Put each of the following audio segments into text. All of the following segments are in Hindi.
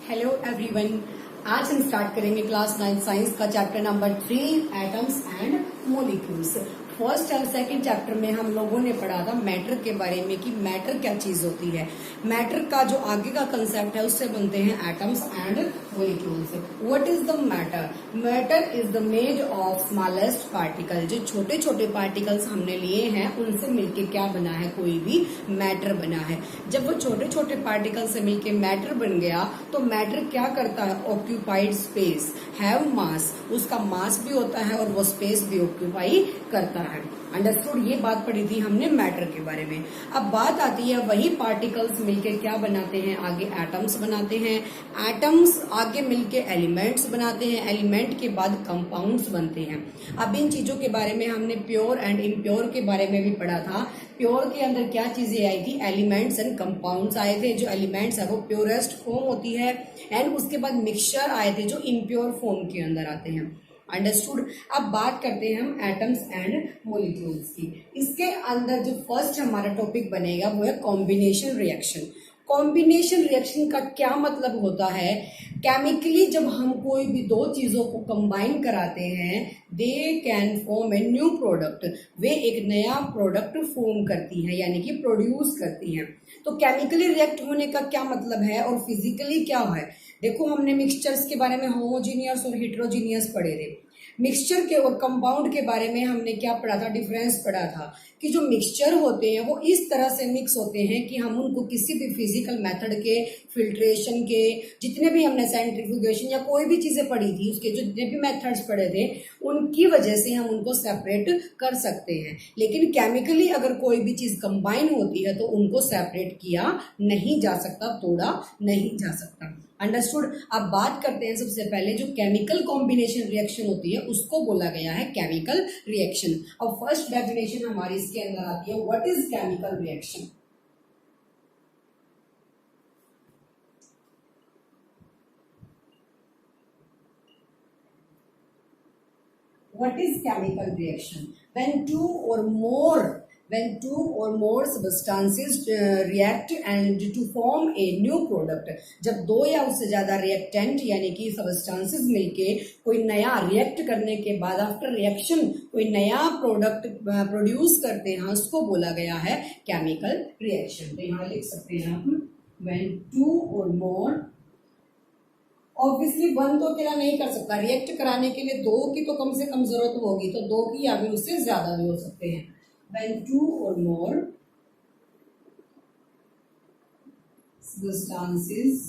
Hello everyone. आज हम स्टार्ट करेंगे क्लास 9 साइंस का chapter number 3 atoms and molecules. First और सेकंड चैप्टर में हम लोगों ने पढ़ा था मैटर के बारे में कि मैटर क्या चीज होती है। मैटर का जो आगे का कंसेप्ट है उससे बनते हैं atoms and molecules. What is the matter? Matter is the made of smallest particle. जो छोटे छोटे पार्टिकल्स हमने लिए हैं उनसे मिलके क्या बना है, कोई भी मैटर बना है। जब वो छोटे छोटे पार्टिकल से मिलके मैटर बन गया तो मैटर क्या करता है? ऑक्यूपाइड स्पेस, हैव मास, उसका मास भी होता है और वो स्पेस भी ऑक्यूपाई करता है। अंडरस्टूड? ये बात पढ़ी थी हमने मैटर के बारे में। अब बात आती है वही पार्टिकल्स मिलके क्या बनाते हैं, आगे एटम्स बनाते हैं, एटम्स आगे मिलके एलिमेंट्स बनाते हैं, एलिमेंट के बाद कंपाउंड्स बनते हैं। अब इन चीजों के बारे में हमने प्योर एंड इम्प्योर के बारे में भी पढ़ा था। प्योर के अंदर क्या चीजें आई थी? एलिमेंट्स एंड कंपाउंड्स आए थे। जो एलिमेंट्स है वो प्योरेस्ट फॉर्म होती है एंड उसके बाद मिक्सचर आए थे जो इम्प्योर फॉर्म के अंदर आते हैं। अंडरस्टूड? अब बात करते हैं हम एटम्स एंड मॉलिक्यूल्स की। इसके अंदर जो फर्स्ट हमारा टॉपिक बनेगा वो है कॉम्बिनेशन रिएक्शन। कॉम्बिनेशन रिएक्शन का क्या मतलब होता है? केमिकली जब हम कोई भी दो चीजों को कंबाइन कराते हैं, they can form a new product. वे एक नया प्रोडक्ट फॉर्म करती हैं, यानी कि प्रोड्यूस करती हैं। तो केमिकली रिएक्ट होने का क्या मतलब है और फिजिकली क्या है? देखो, हमने मिक्सचर्स के बारे में होमोजीनियस और हेट्रोजीनियस पढ़े थे। मिक्सचर के और कंपाउंड के बारे में हमने क्या पढ़ा था? डिफरेंस पढ़ा था कि जो मिक्सचर होते हैं वो इस तरह से मिक्स होते हैं कि हम उनको किसी भी फिजिकल मेथड के, फिल्ट्रेशन के, जितने भी हमने सेंट्रीफ्यूगेशन या कोई भी चीजें पढ़ी थी उसके जो जितने भी मेथड्स पढ़े थे उनकी वजह से हम उनको सेपरेट कर सकते हैं। लेकिन केमिकली अगर कोई भी चीज कंबाइन होती है तो उनको सेपरेट किया नहीं जा सकता, तोड़ा नहीं जा सकता। अंडरस्टूड? अब बात करते हैं सबसे पहले जो केमिकल कॉम्बिनेशन रिएक्शन होती है उसको बोला गया है केमिकल रिएक्शन। अब फर्स्ट डेफिनेशन हमारी इसके अंदर आती है, what is chemical reaction? What is chemical reaction? When two or more substances react and to form a new product। जब दो या उससे ज्यादा रिएक्टेंट यानी कि सबस्टांसेस मिलके कोई नया रिएक्ट करने के बाद आफ्टर रिएक्शन कोई नया प्रोडक्ट प्रोड्यूस करते हैं उसको बोला गया है केमिकल रिएक्शन। तो यहाँ लिख सकते हैं हम when two or more, obviously one तो अकेला नहीं कर सकता, रिएक्ट कराने के लिए दो की तो कम से कम जरूरत होगी, तो दो की या फिर उससे ज्यादा भी हो सकते हैं। When two or more substances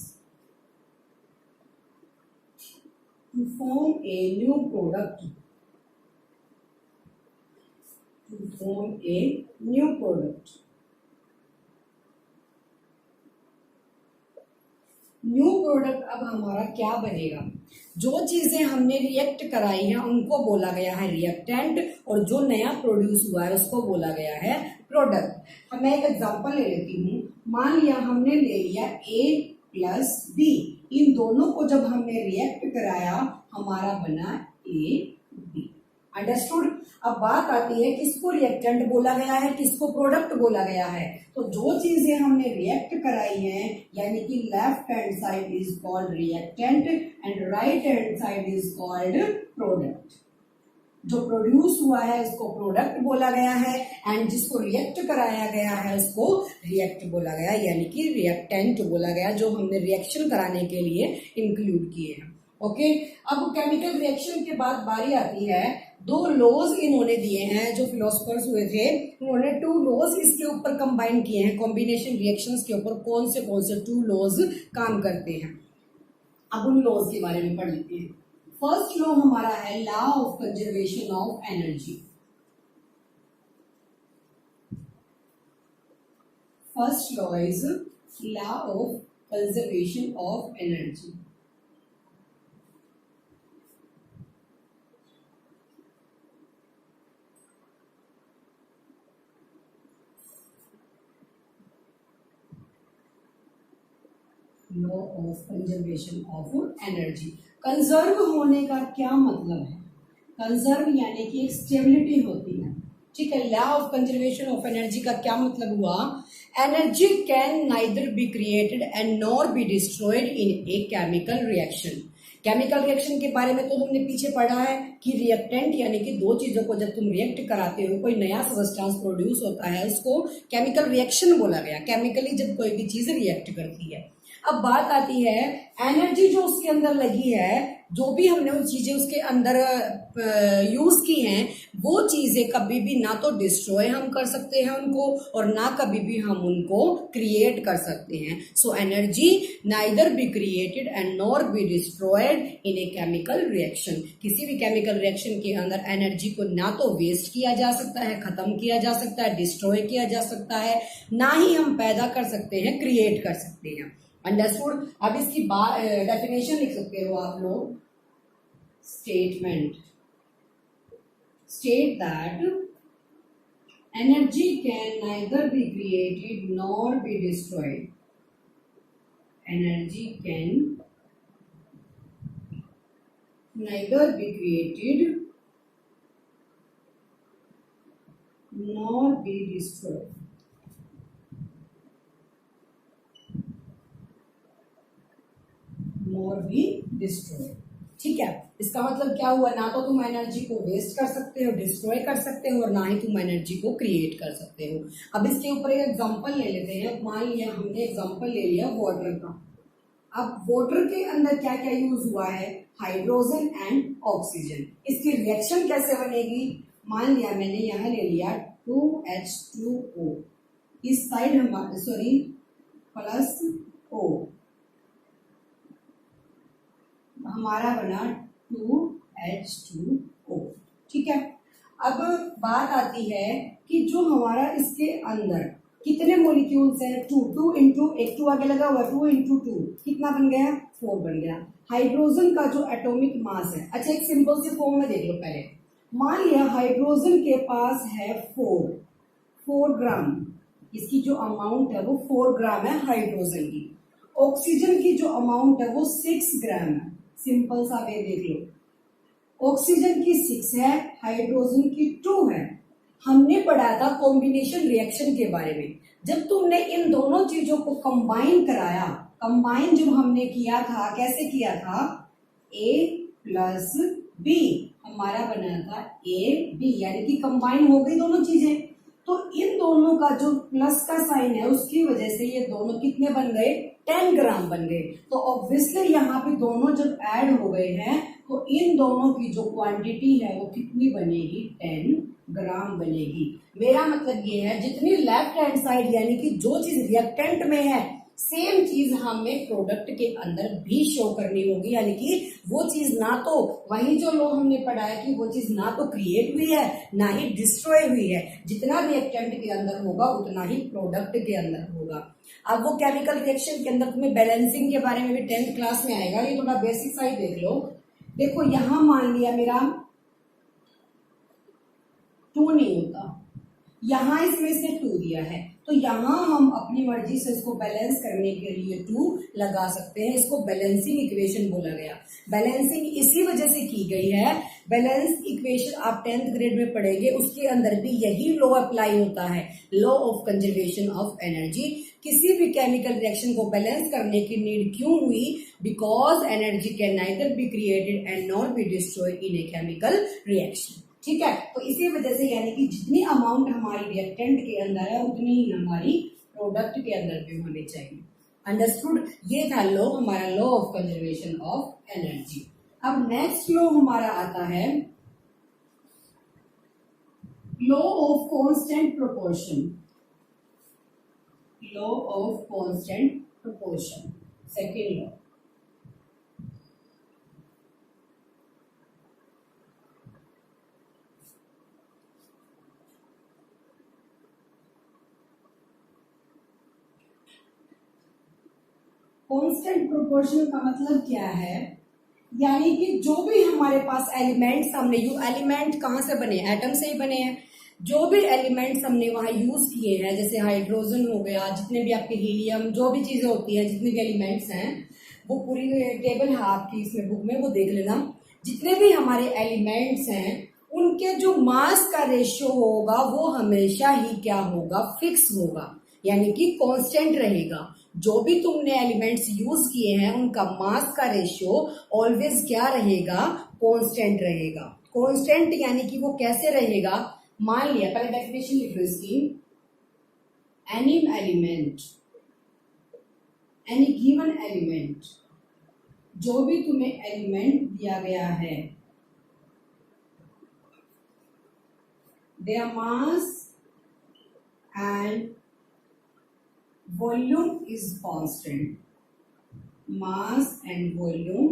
to form a new product, new product अब हमारा क्या बनेगा? जो चीजें हमने रिएक्ट कराई हैं उनको बोला गया है रिएक्टेंट और जो नया प्रोड्यूस हुआ है उसको बोला गया है प्रोडक्ट। मैं एक एग्जांपल ले लेती हूँ। मान लिया हमने ले लिया A प्लस B, इन दोनों को जब हमने रिएक्ट कराया हमारा बना AB। अंडरस्टूड? अब बात आती है किसको रिएक्टेंट बोला गया है, किसको प्रोडक्ट बोला गया है। तो जो चीजें हमने रिएक्ट कराई हैं यानी कि left hand side is called reactant and right hand side is called product. जो प्रोड्यूस हुआ है उसको प्रोडक्ट बोला गया है एंड जिसको रिएक्ट कराया गया है उसको रिएक्ट बोला गया, यानी कि रिएक्टेंट बोला गया, जो हमने रिएक्शन कराने के लिए इंक्लूड किए हैं। ओके, अब केमिकल रिएक्शन के बाद बारी आती है, दो लॉज इन्होंने दिए हैं जो फिलोसफर्स हुए थे, उन्होंने टू लॉज इसके ऊपर कंबाइन किए हैं कॉम्बिनेशन रिएक्शंस के ऊपर। कौन से टू लॉज काम करते हैं? अब उन लॉज के बारे में पढ़ लेते हैं। फर्स्ट लॉ हमारा है law of conservation of energy. First law is law of conservation of energy. Law of conservation of energy. Conserve होने का क्या मतलब है? कंजर्व यानी कि एक स्टेबिलिटी होती है। ठीक है, law of conservation of energy का क्या मतलब हुआ energy can neither be created and nor be destroyed in a chemical reaction. Chemical reaction के बारे में तो हमने पीछे पढ़ा है कि रिएक्टेंट यानी कि दो चीजों को जब तुम रिएक्ट कराते हो, कोई नया सब्सटेंस प्रोड्यूस होता है, उसको केमिकल रिएक्शन बोला गया। केमिकली जब कोई भी चीज रिएक्ट करती है। अब बात आती है एनर्जी जो उसके अंदर लगी है, जो भी हमने वो चीजें उसके अंदर यूज की हैं, वो चीजें कभी भी ना तो डिस्ट्रॉय हम कर सकते हैं उनको, और ना कभी भी हम उनको क्रिएट कर सकते हैं। So energy neither be created and nor be destroyed in a chemical reaction. किसी भी केमिकल रिएक्शन के अंदर एनर्जी को ना तो वेस्ट किया जा सकता है, खत्म किया जा सकता है, डिस्ट्रॉय किया जा सकता है, ना ही हम पैदा कर सकते हैं, क्रिएट कर सकते हैं। अंडरस्टूड। अब इसकी डेफिनेशन लिख सकते हो आप लोग। Statement state that energy can neither be created nor be destroyed. Energy can neither be created nor be destroyed. Nor be destroy. ठीक है, इसका मतलब क्या हुआ, ना तो तुम एनर्जी को वेस्ट कर सकते हो, डिस्ट्रॉय कर सकते हो, और ना ही तुम एनर्जी को क्रिएट कर सकते हो। अब इसके ऊपर एक एग्जांपल ले लेते हैं। मान लिया हमने एग्जांपल ले लिया वाटर का। अब वाटर के अंदर क्या क्या यूज हुआ है, हाइड्रोजन एंड ऑक्सीजन। इसकी रिएक्शन कैसे बनेगी, मान लिया मैंने यहाँ ले लिया 2H2O, इस साइड हमारे सॉरी प्लस O, हमारा बना 2H2O। ठीक है, अब बात आती है कि जो हमारा इसके अंदर कितने मोलिक्यूल्स हैं, 2 इंटू एक 2 आगे लगा हुआ, 2 इंटू 2 कितना बन गया, 4 बन गया। हाइड्रोजन का जो एटॉमिक मास है, अच्छा एक सिंपल सी फॉर्म में देख लो पहले। मान लिया हाइड्रोजन के पास है 4 ग्राम, इसकी जो अमाउंट है वो 4 ग्राम है हाइड्रोजन की। ऑक्सीजन की जो अमाउंट है वो 6 ग्राम है। सिंपल सा वे देख लो, ऑक्सीजन की 6 है, हाइड्रोजन की 2 है। हमने पढ़ा था कॉम्बिनेशन रिएक्शन के बारे में। जब तुमने इन दोनों चीजों को कंबाइन कराया, कंबाइन जब हमने किया था, कैसे किया था, A प्लस B, हमारा बना था AB, यानी कि कंबाइन हो गई दोनों चीजें। तो इन दोनों का जो प्लस का साइन है उसकी वजह से ये दोनों कितने बन गए, 10 ग्राम बन गए। तो ऑब्वियसली यहाँ पे दोनों जब ऐड हो गए हैं तो इन दोनों की जो क्वांटिटी है वो कितनी बनेगी, 10 ग्राम बनेगी। मेरा मतलब ये है जितनी लेफ्ट हैंड साइड यानी कि जो चीज रिएक्टेंट में है, सेम चीज हमें प्रोडक्ट के अंदर भी शो करनी होगी। यानी कि वो चीज ना तो वही जो लो हमने पढ़ा है कि वो चीज ना तो क्रिएट हुई है ना ही डिस्ट्रॉय हुई है। जितना रिएक्टेंट के अंदर होगा उतना ही प्रोडक्ट के अंदर होगा। अब वो केमिकल रिएक्शन के अंदर तुम्हें बैलेंसिंग के बारे में भी 10th क्लास में आएगा, ये थोड़ा बेसिक साइड देख लो। देखो यहां मान लिया मेरा 2 नहीं होता, यहां इसमें से 2 दिया है, तो यहां हम अपनी मर्जी से इसको बैलेंस करने के लिए 2 लगा सकते हैं। इसको बैलेंसिंग इक्वेशन बोला गया। बैलेंसिंग इसी वजह से की गई है। बैलेंस इक्वेशन आप 10th ग्रेड में पढ़ेंगे, उसके अंदर भी यही लॉ अप्लाई होता है, law of conservation of energy. किसी भी केमिकल रिएक्शन को बैलेंस करने की नीड क्यों हुई, because energy can neither be created and not be destroyed in a chemical reaction. ठीक है, तो इसी वजह से यानी कि जितनी अमाउंट हमारी रिएक्टेंट के अंदर है उतनी ही हमारी प्रोडक्ट के अंदर भी होनी चाहिए। अंडरस्टूड। ये था लॉ, हमारा law of conservation of energy. अब नेक्स्ट लॉ हमारा आता है law of constant proportion. Law of constant proportion, second law. Constant proportion का मतलब क्या है, यानी कि जो भी हमारे पास एलिमेंट्स हमने, यू एलिमेंट कहाँ से बने, एटम से ही बने हैं। जो भी एलिमेंट्स हमने वहां यूज किए हैं, जैसे हाइड्रोजन हो गया, जितने भी आपके हीलियम, जो भी चीजें होती है, जितने भी एलिमेंट्स हैं, वो पूरी टेबल है आपकी इसमें बुक में, वो देख लेना। जितने भी हमारे एलिमेंट्स हैं उनके जो मास का रेशियो होगा वो हमेशा ही क्या होगा, फिक्स होगा। यानी कि कांस्टेंट रहेगा। जो भी तुमने एलिमेंट्स यूज किए हैं उनका मास का रेशियो ऑलवेज क्या रहेगा, कांस्टेंट रहेगा। कांस्टेंट यानी कि वो कैसे रहेगा, मान लिया, पहले डेफिनेशन लिख लो इसकी, any element, any given element, जो भी तुम्हें एलिमेंट दिया गया है, their mass and volume is constant, mass and volume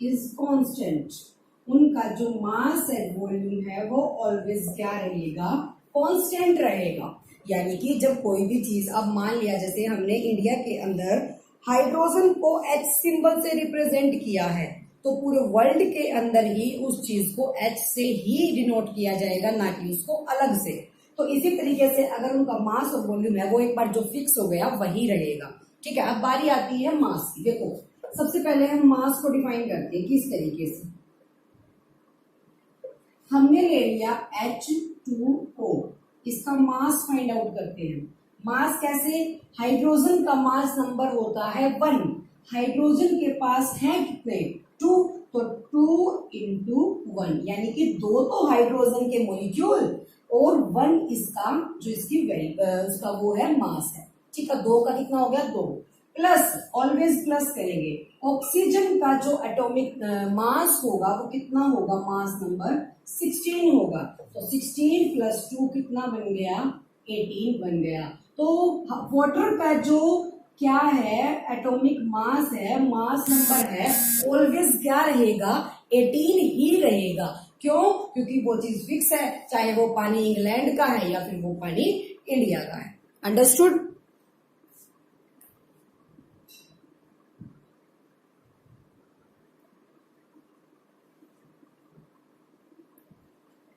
is constant, उनका जो मास एंड वॉल्यूम है वो ऑलवेज क्या रहेगा, कांस्टेंट रहेगा। यानी कि जब कोई भी चीज, अब मान लिया जैसे हमने इंडिया के अंदर हाइड्रोजन को H सिंबल से रिप्रेजेंट किया है, तो पूरे वर्ल्ड के अंदर ही उस चीज को H से ही डिनोट किया जाएगा, ना कि उसको अलग से। तो इसी तरीके से अगर उनका मास और वॉल्यूम है वो एक बार जो फिक्स हो गया वही रहेगा। ठीक है, अब बारी आती है मास की। देखो सबसे पहले हम मास को डिफाइन करते हैं किस तरीके से, हमने ले लिया H2O, इसका मास फाइंड आउट करते हैं। मास कैसे, हाइड्रोजन का मास नंबर होता है 1, हाइड्रोजन के पास है कितने, 2, तो 2 इंटू 1, यानी कि 2 तो हाइड्रोजन के मोलिक्यूल और 1 इसका जो इसकी उसका वो है मास है। ठीक है, 2 का कितना हो गया, 2 प्लस, ऑलवेज प्लस करेंगे, ऑक्सीजन का जो एटॉमिक मास होगा वो कितना होगा, मास नंबर 16 होगा, तो 16 प्लस 2 कितना बन गया, 18 बन गया। तो वाटर का जो क्या है एटॉमिक मास है, मास नंबर है, ऑलवेज क्या रहेगा, 18 ही रहेगा। क्यों, क्योंकि वो चीज फिक्स है, चाहे वो पानी इंग्लैंड का है या फिर वो पानी इंडिया का है। अंडरस्टूड।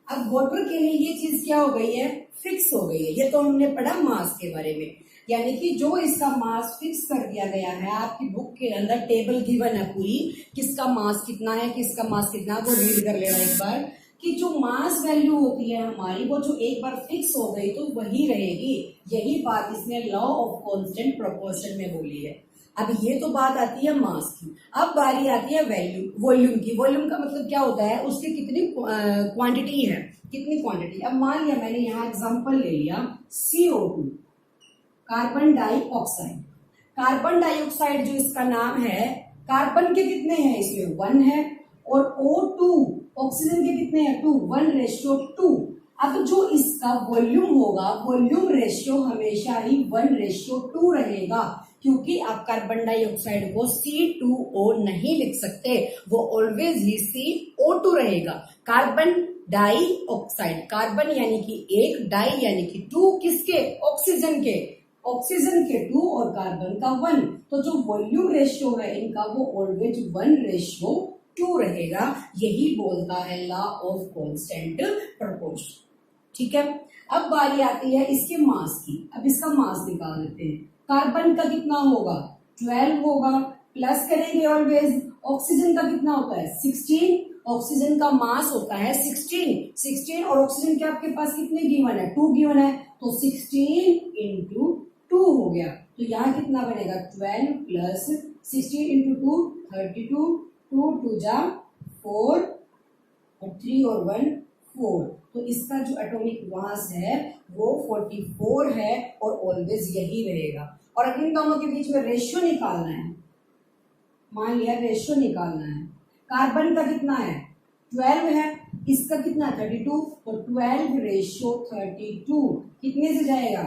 अब वाटर के लिए ये चीज क्या हो गई है, फिक्स हो गई है। ये तो हमने पढ़ा मास के बारे में, यानी कि जो इसका मास फिक्स कर दिया गया है, आपकी बुक के अंदर टेबल गिवन है पूरी, किसका मास कितना है, किसका मास कितना है, वो रीड कर लेना एक बार, कि जो मास वैल्यू होती है हमारी वो जो एक बार फिक्स हो गई तो वही रहेगी। यही बात इसने लॉ ऑफ कांस्टेंट प्रोपोर्शन में बोली है। अब ये तो बात आती है मास की, अब बारी आती है वॉल्यूम की। वॉल्यूम का मतलब क्या होता है, उसकी कितनी क्वांटिटी है, कितनी क्वांटिटी। अब मान लिया मैंने यहाँ एग्जांपल ले लिया CO2, carbon dioxide. Carbon dioxide जो इसका नाम है, कार्बन के कितने हैं इसमें, 1 है, और O2 ऑक्सीजन के कितने हैं, 2, 1:2। अब जो इसका वॉल्यूम होगा, वॉल्यूम रेशियो हमेशा ही 1:2 रहेगा, क्योंकि आप कार्बन डाइऑक्साइड को C2O नहीं लिख सकते, वो ऑलवेज ही CO2 रहेगा। कार्बन डाइऑक्साइड, कार्बन यानी कि 1, डाई यानी कि 2, किसके, ऑक्सीजन के, ऑक्सीजन के 2 और कार्बन का 1, तो जो वॉल्यूम रेशियो है इनका वो ऑलवेज 1:2 रहेगा। यही बोलता है लॉ ऑफ कांस्टेंट प्रोपोर्शन। ठीक है, अब बारी आती है इसके मास की। अब इसका मास निकाल लेते हैं। कार्बन का कितना होगा, 12 होगा, प्लस करेंगे ऑलवेज। ऑक्सीजन का कितना होता है, 16, ऑक्सीजन का मास होता है 16 और ऑक्सीजन के आपके पास कितने गिवन है, 2 गिवन है, तो 16 इंटू 2 हो गया। तो यहाँ कितना बनेगा, 12 प्लस 16 इंटू 2 32, 2 2 जा 4 और 3 और 1 4, तो इसका जो एटॉमिक मास है वो 44 है और ऑलवेज यही रहेगा। और इन दोनों के बीच में रेशियो निकालना है, मान लिया रेशियो निकालना है। कार्बन का कितना है, 12 है, इसका कितना 32, तो 12:32 कितने से जाएगा,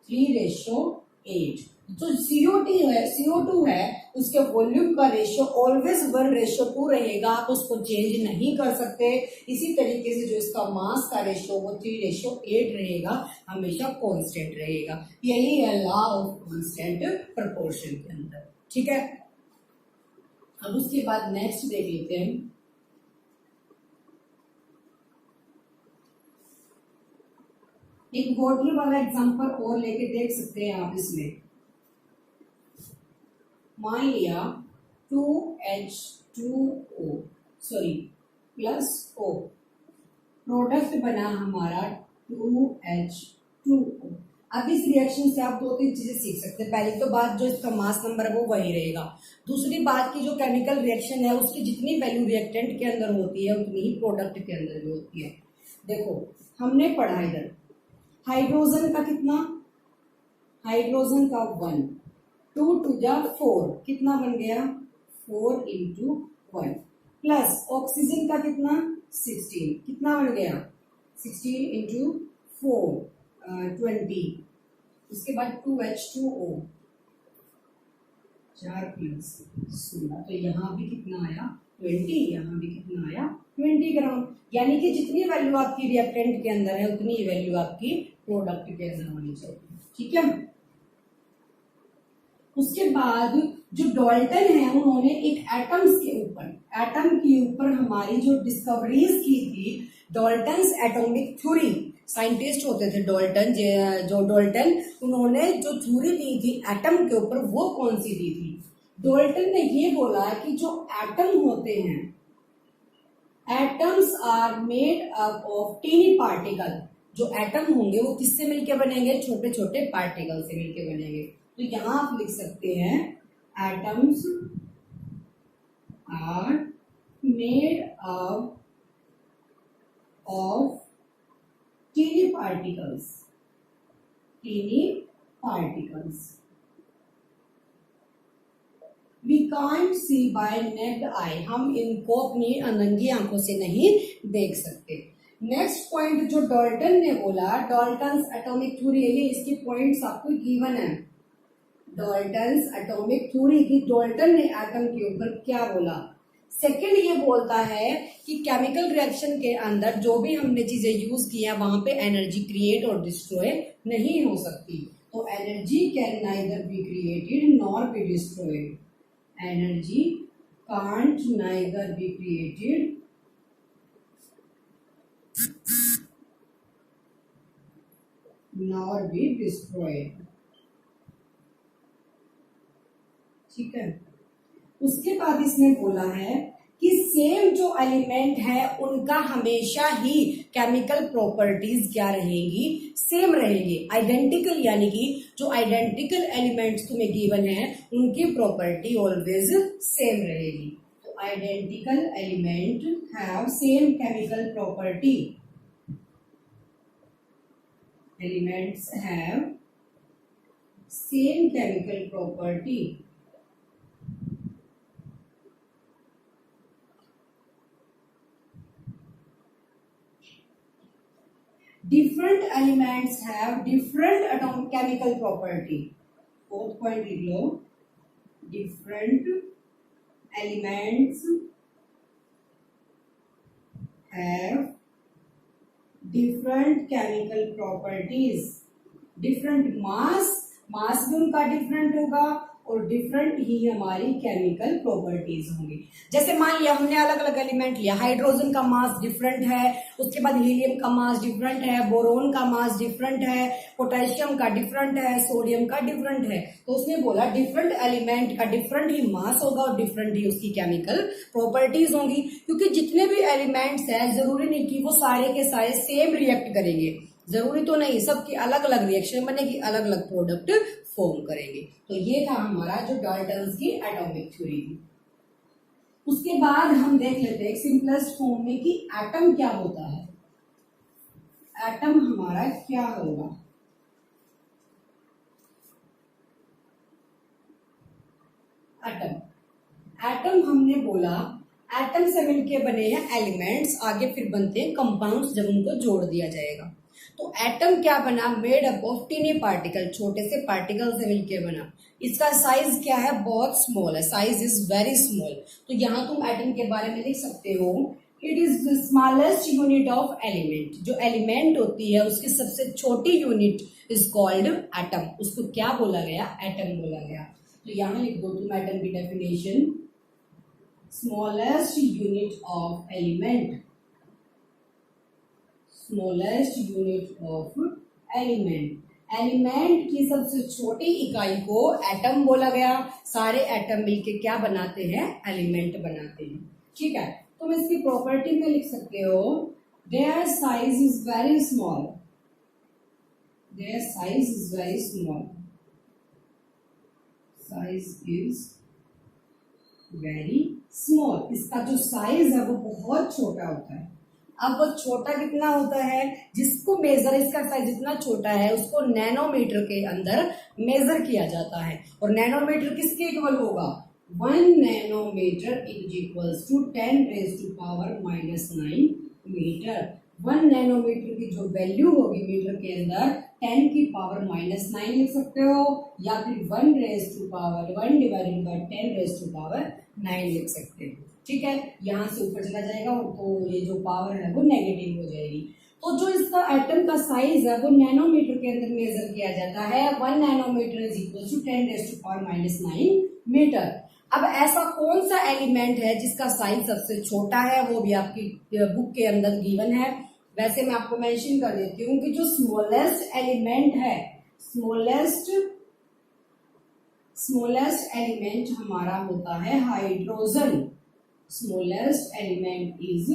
3:8। जो CO2 है उसके वॉल्यूम का रेशियो ऑलवेज 1:2 रहेगा, आप उसको चेंज नहीं कर सकते। इसी तरीके से जो इसका मास का रेशियो वो 3:8 रहेगा, हमेशा कांस्टेंट रहेगा। यही है लॉ ऑफ कांस्टेंट प्रोपोर्शन के अंदर। ठीक है, अब उसके बाद नेक्स्ट देख लेते हैं। एक बॉटल वाला एग्जांपल और लेके देख सकते हैं आप इसमें। मान लिया 2H2O sorry plus O, product बना हमारा 2H2O। अब इस रिएक्शन से आप दो तीन चीजें सीख सकते हैं। पहली तो बात, जो इसका मास नंबर है वो वही रहेगा। दूसरी बात की जो केमिकल रिएक्शन है उसकी जितनी वैल्यू रिएक्टेंट के अंदर होती है उतनी ही प्रोडक्ट के अंदर भी होती है। देखो हमने पढ़ा इधर हाइड्रोजन का कितना, हाइड्रोजन का 1, 2 2 जा 4, कितना बन गया 4 × 1, प्लस ऑक्सीजन का कितना 16, कितना बन गया 16 × 4 20, उसके बाद 2H2O 4 प्लस 16, तो यहाँ भी कितना आया 20, यहाँ भी कितना आया 20 ग्राम। यानी कि जितनी वैल्यू आपकी रिएक्टेंट के अंदर है उतनी ही वैल्यू आपकी प्रोडक्ट के अंदर होनी चाहिए। ठीक है। उसके बाद जो डॉल्टन है उन्होंने एक एटम्स के ऊपर, एटम के ऊपर हमारी जो डिस्कवरीज की थी, डॉल्टन्स एटॉमिक थ्योरी, साइंटिस्ट होते थे डॉल्टन, जो डॉल्टन, उन्होंने जो थ्योरी दी थी एटम के ऊपर वो कौन सी दी थी। डॉल्टन ने ये बोला कि जो एटम होते हैं, atoms are made up of tiny particle, जो एटम होंगे वो किससे मिलके बनेंगे, छोटे छोटे पार्टिकल से मिलके बनेंगे। तो यहां आप लिख सकते हैं atoms are made up of tiny particles, tiny particles we can't see by naked eye, हम इनको अपनी नंगी आंखों से नहीं देख सकते। नेक्स्ट पॉइंट जो डॉल्टन ने बोला, डॉल्टन्स एटॉमिक थ्योरी, ये इसकी पॉइंट्स आपको गिवन है। डॉल्टन्स एटॉमिक थ्योरी की, डॉल्टन ने एटम के ऊपर क्या बोला। सेकंड ये बोलता है कि केमिकल रिएक्शन के अंदर जो भी हमने चीजें यूज की है वहां पे एनर्जी क्रिएट और डिस्ट्रॉय नहीं हो सकती। तो energy can neither be created nor be destroyed, energy can't neither be created nor be destroyed। ठीक है। उसके बाद इसने बोला है कि सेम जो एलिमेंट है उनका हमेशा ही केमिकल प्रॉपर्टीज क्या रहेंगी, सेम रहेंगी, आइडेंटिकल, यानी कि जो आइडेंटिकल एलिमेंट्स तुम्हें गिवन है उनकी प्रॉपर्टी ऑलवेज सेम रहेगी। तो identical element have same chemical property, elements have same chemical property. Different elements have different atomic chemical property। Fourth point लिख लो, different elements have different chemical properties। different मास भी उनका डिफरेंट होगा और डिफरेंट ही हमारी केमिकल प्रॉपर्टीज होंगी। जैसे मान लिया हमने अलग अलग एलिमेंट लिया, हाइड्रोजन का मास डिफरेंट है, उसके बाद हीलियम का मास डिफरेंट है, बोरोन का मास डिफरेंट है, पोटेशियम का डिफरेंट है, सोडियम का डिफरेंट है। तो उसने बोला डिफरेंट एलिमेंट का डिफरेंट ही मास होगा और डिफरेंट ही उसकी केमिकल प्रॉपर्टीज होंगी। क्योंकि जितने भी एलिमेंट्स हैं जरूरी नहीं कि वो सारे के सारे सेम रिएक्ट करेंगे, जरूरी तो नहीं, सबकी अलग अलग रिएक्शन बनेगी, अलग अलग प्रोडक्ट फॉर्म करेंगे। तो ये था हमारा जो डाल्टन्स की एटॉमिक थ्योरी थी। उसके बाद हम देख लेते हैं सिंपलेस्ट फॉर्म में कि एटम क्या होता है। एटम हमारा क्या होगा, एटम हमने बोला एटम से मिलके बने हैं एलिमेंट्स, आगे फिर बनते हैं कंपाउंड्स जब उनको जोड़ दिया जाएगा। तो एटम क्या बना, made up of tiny particle, छोटे से पार्टिकल से मिलके बना। इसका साइज क्या है, बहुत स्मॉल है, साइज इज वेरी स्मॉल। तो यहाँ तुम एटम के बारे में लिख सकते हो, it is the smallest unit of element. जो एलिमेंट होती है उसकी सबसे छोटी यूनिट इज कॉल्ड एटम, उसको क्या बोला गया, एटम बोला गया। तो यहाँ लिख दो तुम एटम की definition, smallest unit of element, smallest unit of element. Element की सबसे छोटी इकाई को एटम बोला गया। सारे एटम मिलके क्या बनाते हैं, एलिमेंट बनाते हैं। ठीक है, तुम इसकी प्रॉपर्टी में लिख सकते हो, their size is very small, their size is very small. Size is very small. इसका जो साइज है वो बहुत छोटा होता है। अब वो छोटा कितना होता है, जिसको मेजर, इसका साइज जितना छोटा है उसको नैनोमीटर के अंदर मेजर किया जाता है। और नैनोमीटर किसके इक्वल होगा, 1 nanometre is equals to 10⁻⁻⁹ metre. 1 nanometre की जो वैल्यू होगी मीटर के अंदर 10⁻⁹ लिख सकते हो, या फिर 1/10⁹ लिख सकते हो। ठीक है, यहाँ से ऊपर चला जाएगा तो ये जो पावर है वो नेगेटिव हो जाएगी। तो जो इसका एटम का साइज है वो नैनोमीटर के अंदर मेजर किया जाता है। 1 nanometre is equal to 10⁻⁹ metre. अब ऐसा कौन सा एलिमेंट है जिसका साइज सबसे छोटा है, वो भी आपकी बुक के अंदर गिवन है। वैसे मैं आपको मेंशन कर देती हूँ कि जो स्मॉलेस्ट एलिमेंट है, स्मॉलेस्ट एलिमेंट हमारा होता है hydrogen. Smallest element is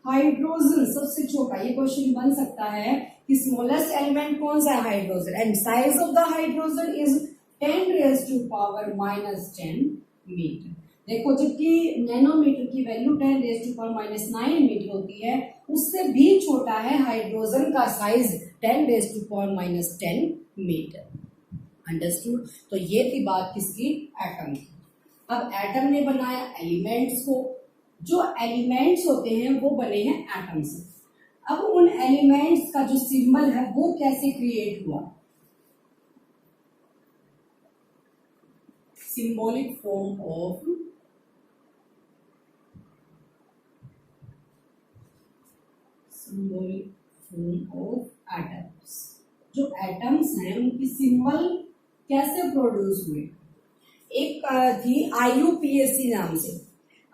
hydrogen, सबसे छोटा। ये क्वेश्चन बन सकता है कि स्मॉलेस्ट एलिमेंट कौन सा है, hydrogen. And size of the hydrogen is 10⁻⁻10 metre. देखो, जबकि नैनोमीटर की वैल्यू 10⁻⁹ मीटर होती है, उससे भी छोटा है हाइड्रोजन का साइज 10⁻⁻10 मीटर। अंडरस्टूड। तो ये थी बात किसकी, एटम की। अब एटम ने बनाया एलिमेंट्स को। जो एलिमेंट्स होते हैं वो बने हैं एटम से। अब उन एलिमेंट्स का जो सिंबल है वो कैसे क्रिएट हुआ, symbolic form of atoms। जो एटम्स हैं उनकी सिंबल कैसे प्रोड्यूस हुए। एक थी IUPAC नाम से।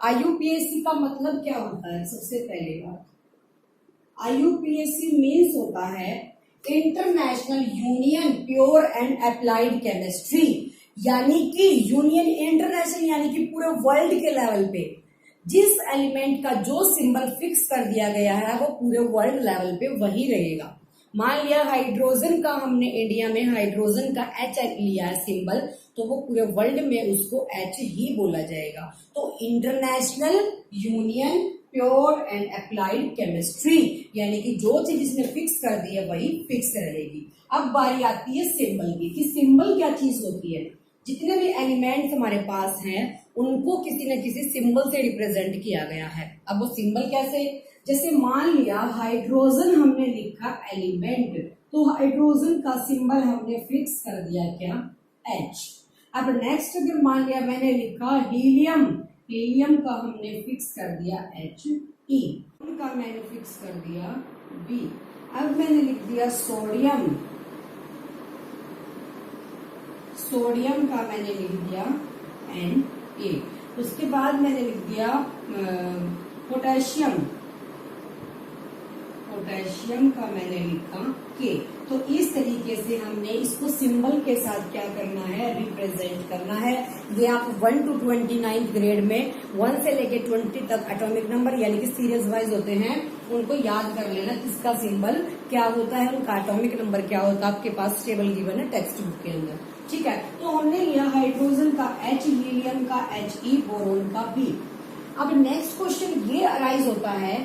IUPAC का मतलब क्या होता है, सबसे पहले बात, IUPAC मीन्स होता है international union pure and applied chemistry. यानी कि यूनियन इंटरनेशनल, यानी कि पूरे वर्ल्ड के लेवल पे जिस एलिमेंट का जो सिंबल फिक्स कर दिया गया है वो पूरे वर्ल्ड लेवल पे वही रहेगा। मान लिया हाइड्रोजन का, हमने इंडिया में हाइड्रोजन का H लिया है सिंबल, तो वो पूरे वर्ल्ड में उसको H ही बोला जाएगा। तो international union pure and applied chemistry, यानी कि जो चीज इसने फिक्स कर दी है वही फिक्स रहेगी। अब बारी आती है सिंबल की, कि सिंबल क्या चीज होती है। जितने भी एलिमेंट्स हमारे पास हैं उनको किसी न किसी सिंबल से रिप्रेजेंट किया गया है। अब वो सिंबल कैसे, जैसे मान लिया हाइड्रोजन हमने लिखा एलिमेंट, तो हाइड्रोजन का सिंबल हमने फिक्स कर दिया क्या, H। अब नेक्स्ट अगर मान लिया मैंने लिखा हीलियम, हीलियम का हमने फिक्स कर दिया HE, उनका मैंने फिक्स कर दिया B। अब मैंने लिख दिया सोडियम, सोडियम का मैंने लिख दिया Na। उसके बाद मैंने लिख दिया पोटेशियम, पोटेशियम का मैंने लिखा K। तो इस तरीके से हमने इसको सिंबल के साथ क्या करना है, रिप्रेजेंट करना है। ये आप 1 to 29 ग्रेड में 1 से लेके 20 तक एटॉमिक नंबर यानी कि सीरीज वाइज होते हैं, उनको याद कर लेना किसका सिंबल क्या होता है, उनका एटॉमिक नंबर क्या होता है। आपके पास टेबल गिवन है टेक्स्ट बुक के अंदर। ठीक है, तो हमने लिया हाइड्रोजन का H, हीलियम का He, बोरोन का B। अब नेक्स्ट क्वेश्चन ये अराइज होता है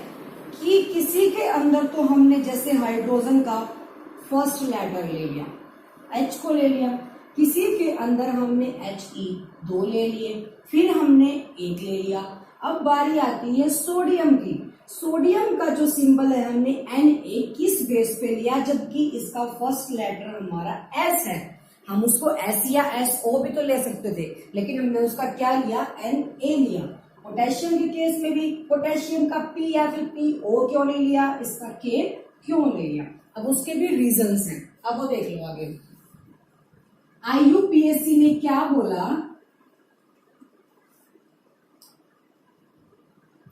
कि किसी के अंदर, तो हमने जैसे हाइड्रोजन का फर्स्ट लेटर ले लिया, H को ले लिया, किसी के अंदर हमने He 2 ले लिए, फिर हमने 1 ले लिया। अब बारी आती है सोडियम की। सोडियम का जो सिंबल है हमने Na किस बेस पे लिया, जबकि इसका फर्स्ट लेटर हमारा S है। हम उसको S या SO भी तो ले सकते थे, लेकिन हमने उसका क्या लिया, Na लिया। पोटेशियम के केस में भी पोटेशियम का P या फिर PO क्यों नहीं लिया, इसका K क्यों ले लिया। अब उसके भी रीजंस हैं, अब वो देख लो आगे। IUPAC ने क्या बोला,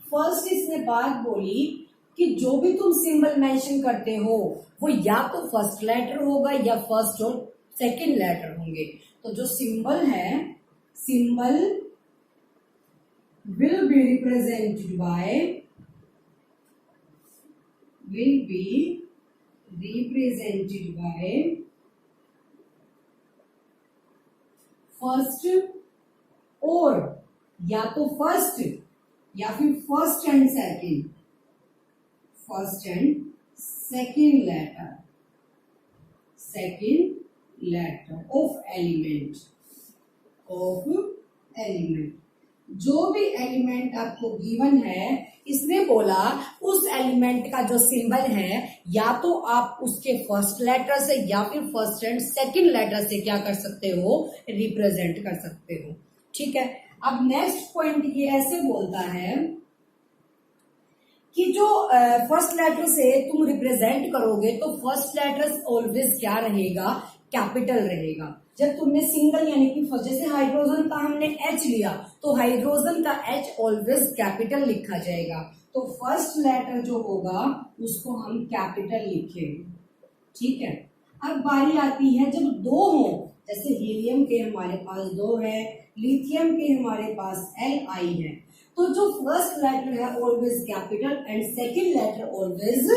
फर्स्ट इसने बात बोली कि जो भी तुम सिंबल मेंशन करते हो वो या तो फर्स्ट लेटर होगा या फर्स्ट और सेकेंड लेटर होंगे। तो जो सिंबल है, symbol will be represented by first और या तो फर्स्ट या फिर first and second, first and second letter of element, जो भी एलिमेंट आपको गिवन है, इसने बोला उस एलिमेंट का जो सिंबल है या तो आप उसके फर्स्ट लेटर से या फिर फर्स्ट एंड सेकंड लेटर से क्या कर सकते हो, रिप्रेजेंट कर सकते हो। ठीक है, अब नेक्स्ट पॉइंट ये ऐसे बोलता है कि जो फर्स्ट लेटर से तुम रिप्रेजेंट करोगे तो फर्स्ट लेटर ऑलवेज क्या रहेगा, कैपिटल रहेगा। जब तुमने सिंगल यानी कि जैसे हाइड्रोजन का हमने H लिया तो हाइड्रोजन का H ऑलवेज कैपिटल लिखा जाएगा, तो फर्स्ट लेटर जो होगा उसको हम कैपिटल लिखेंगे। ठीक है, अब बारी आती है जब दो हो, जैसे हीलियम के हमारे पास 2 है, लिथियम के हमारे पास Li है, तो जो फर्स्ट लेटर है always capital and second letter always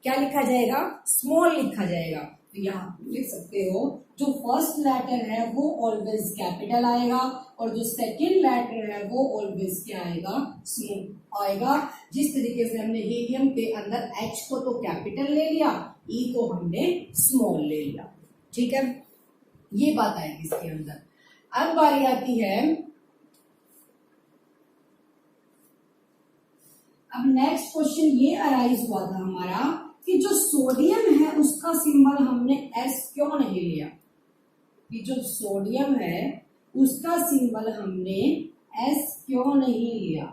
क्या लिखा जाएगा, स्मॉल लिखा जाएगा। तो यहाँ लिख सकते हो जो फर्स्ट लेटर है वो ऑलवेज कैपिटल आएगा और जो सेकेंड लेटर है वो ऑलवेज क्या आएगा, स्मॉल आएगा। जिस तरीके से हमने हीलियम के अंदर H को तो कैपिटल ले लिया, E को हमने स्मॉल ले लिया। ठीक है, ये बात आएगी इसके अंदर। अब बारी आती है, अब नेक्स्ट क्वेश्चन ये अराइज हुआ था हमारा कि जो सोडियम है उसका सिंबल हमने S क्यों नहीं लिया, कि जो सोडियम है उसका सिंबल हमने S क्यों नहीं लिया।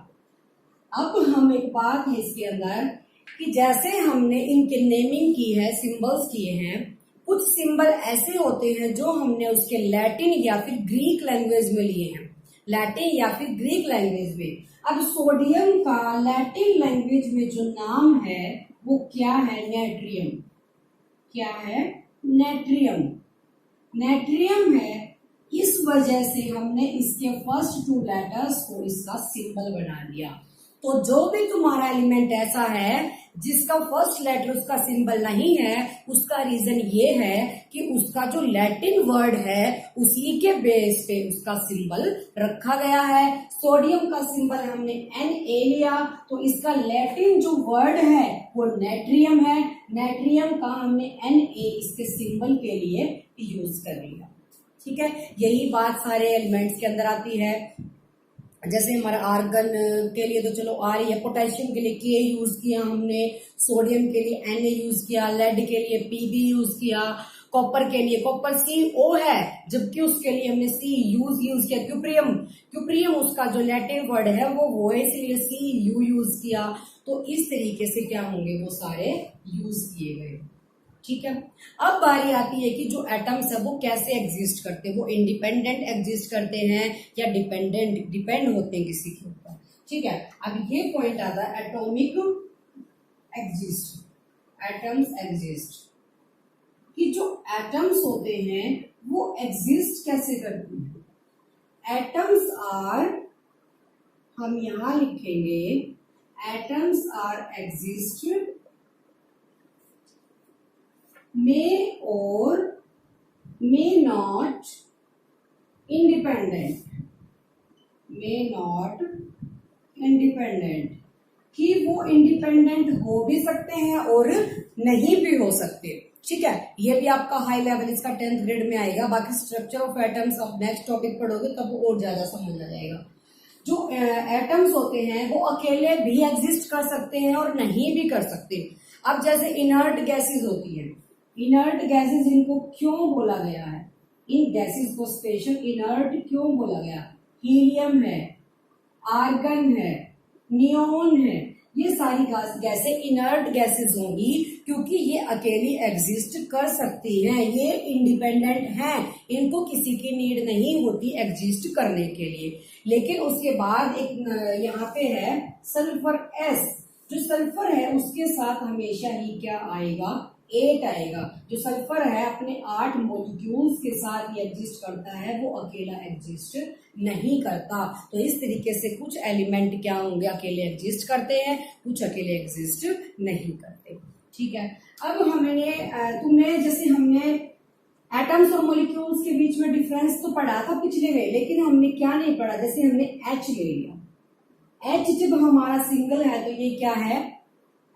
अब हम एक बात है इसके अंदर कि जैसे हमने इनके नेमिंग की है, सिंबल्स किए हैं, कुछ सिंबल ऐसे होते हैं जो हमने उसके लैटिन या फिर ग्रीक लैंग्वेज में लिए हैं, लैटिन या फिर ग्रीक लैंग्वेज में। अब सोडियम का लैटिन लैंग्वेज में जो नाम है वो क्या है, नेट्रियम। क्या है, नेट्रियम। नेट्रियम है, इस वजह से हमने इसके फर्स्ट 2 लेटर्स को इसका सिंबल बना दिया। तो जो भी तुम्हारा एलिमेंट ऐसा है जिसका फर्स्ट लेटर उसका सिंबल नहीं है, उसका रीजन ये है कि उसका जो लैटिन वर्ड है उसी के बेस पे उसका सिंबल रखा गया है। सोडियम का सिंबल हमने Na लिया तो इसका लैटिन जो वर्ड है वो नेट्रियम है, नेट्रियम का हमने Na इसके सिंबल के लिए यूज कर लिया। ठीक है, यही बात सारे एलिमेंट्स के अंदर आती है। जैसे हमारा आर्गन के लिए तो चलो R है, पोटेशियम के लिए K यूज किया हमने, सोडियम के लिए Na यूज किया, लेड के लिए Pb यूज किया, कॉपर के लिए कॉपर CO है, जबकि उसके लिए हमने C यूज किया। क्यूप्रियम उसका जो लैटिन वर्ड है वो है, इसलिए Cu यूज किया। तो इस तरीके से क्या होंगे, वो सारे यूज किए गए। ठीक है, अब बारी आती है कि जो एटम्स है वो कैसे एग्जिस्ट करते हैं, वो इंडिपेंडेंट एग्जिस्ट करते हैं या डिपेंड होते हैं किसी के ऊपर। ठीक है, अब ये पॉइंट आता है एटॉमिक एग्जिस्ट, एटम्स एग्जिस्ट, कि जो एटम्स होते हैं वो एग्जिस्ट कैसे करते हैं। एटम्स आर, हम यहां लिखेंगे atoms are exist may or may not independent, कि वो इंडिपेंडेंट हो भी सकते हैं और नहीं भी हो सकते। ठीक है, ये भी आपका हाई लेवल इसका 10th ग्रेड में आएगा। बाकी स्ट्रक्चर ऑफ एटम्स आप नेक्स्ट टॉपिक पढ़ोगे तब और ज्यादा समझ आ जाएगा। जो एटम्स होते हैं वो अकेले भी एग्जिस्ट कर सकते हैं और नहीं भी कर सकते। अब जैसे इनर्ट गैसेस होती है, इनर्ट गैसेस इनको क्यों बोला गया है, इन गैसेस को स्पेशल इनर्ट क्यों बोला गया। हीलियम है, आर्गन है, नियोन है, ये सारी गैसें इनर्ट गैसेस होंगी क्योंकि ये अकेली एग्जिस्ट कर सकती हैं, ये इंडिपेंडेंट हैं, इनको किसी की नीड नहीं होती एग्जिस्ट करने के लिए। लेकिन उसके बाद एक यहाँ पे है सल्फर S, जो सल्फर है उसके साथ हमेशा ही क्या आएगा, 8 आएगा। जो सल्फर है अपने 8 मॉलिक्यूल्स के साथ ये एग्जिस्ट करता है, वो अकेला एग्जिस्ट नहीं करता। तो इस तरीके से कुछ एलिमेंट क्या होंगे, अकेले एग्जिस्ट करते हैं, कुछ अकेले एग्जिस्ट नहीं करते। ठीक है, अब हमने जैसे हमने एटम्स और मॉलिक्यूल्स के बीच में डिफरेंस तो पढ़ा था पिछले में, लेकिन हमने क्या नहीं पढ़ा, जैसे हमने H ले लिया, H जब हमारा सिंगल है तो ये क्या है,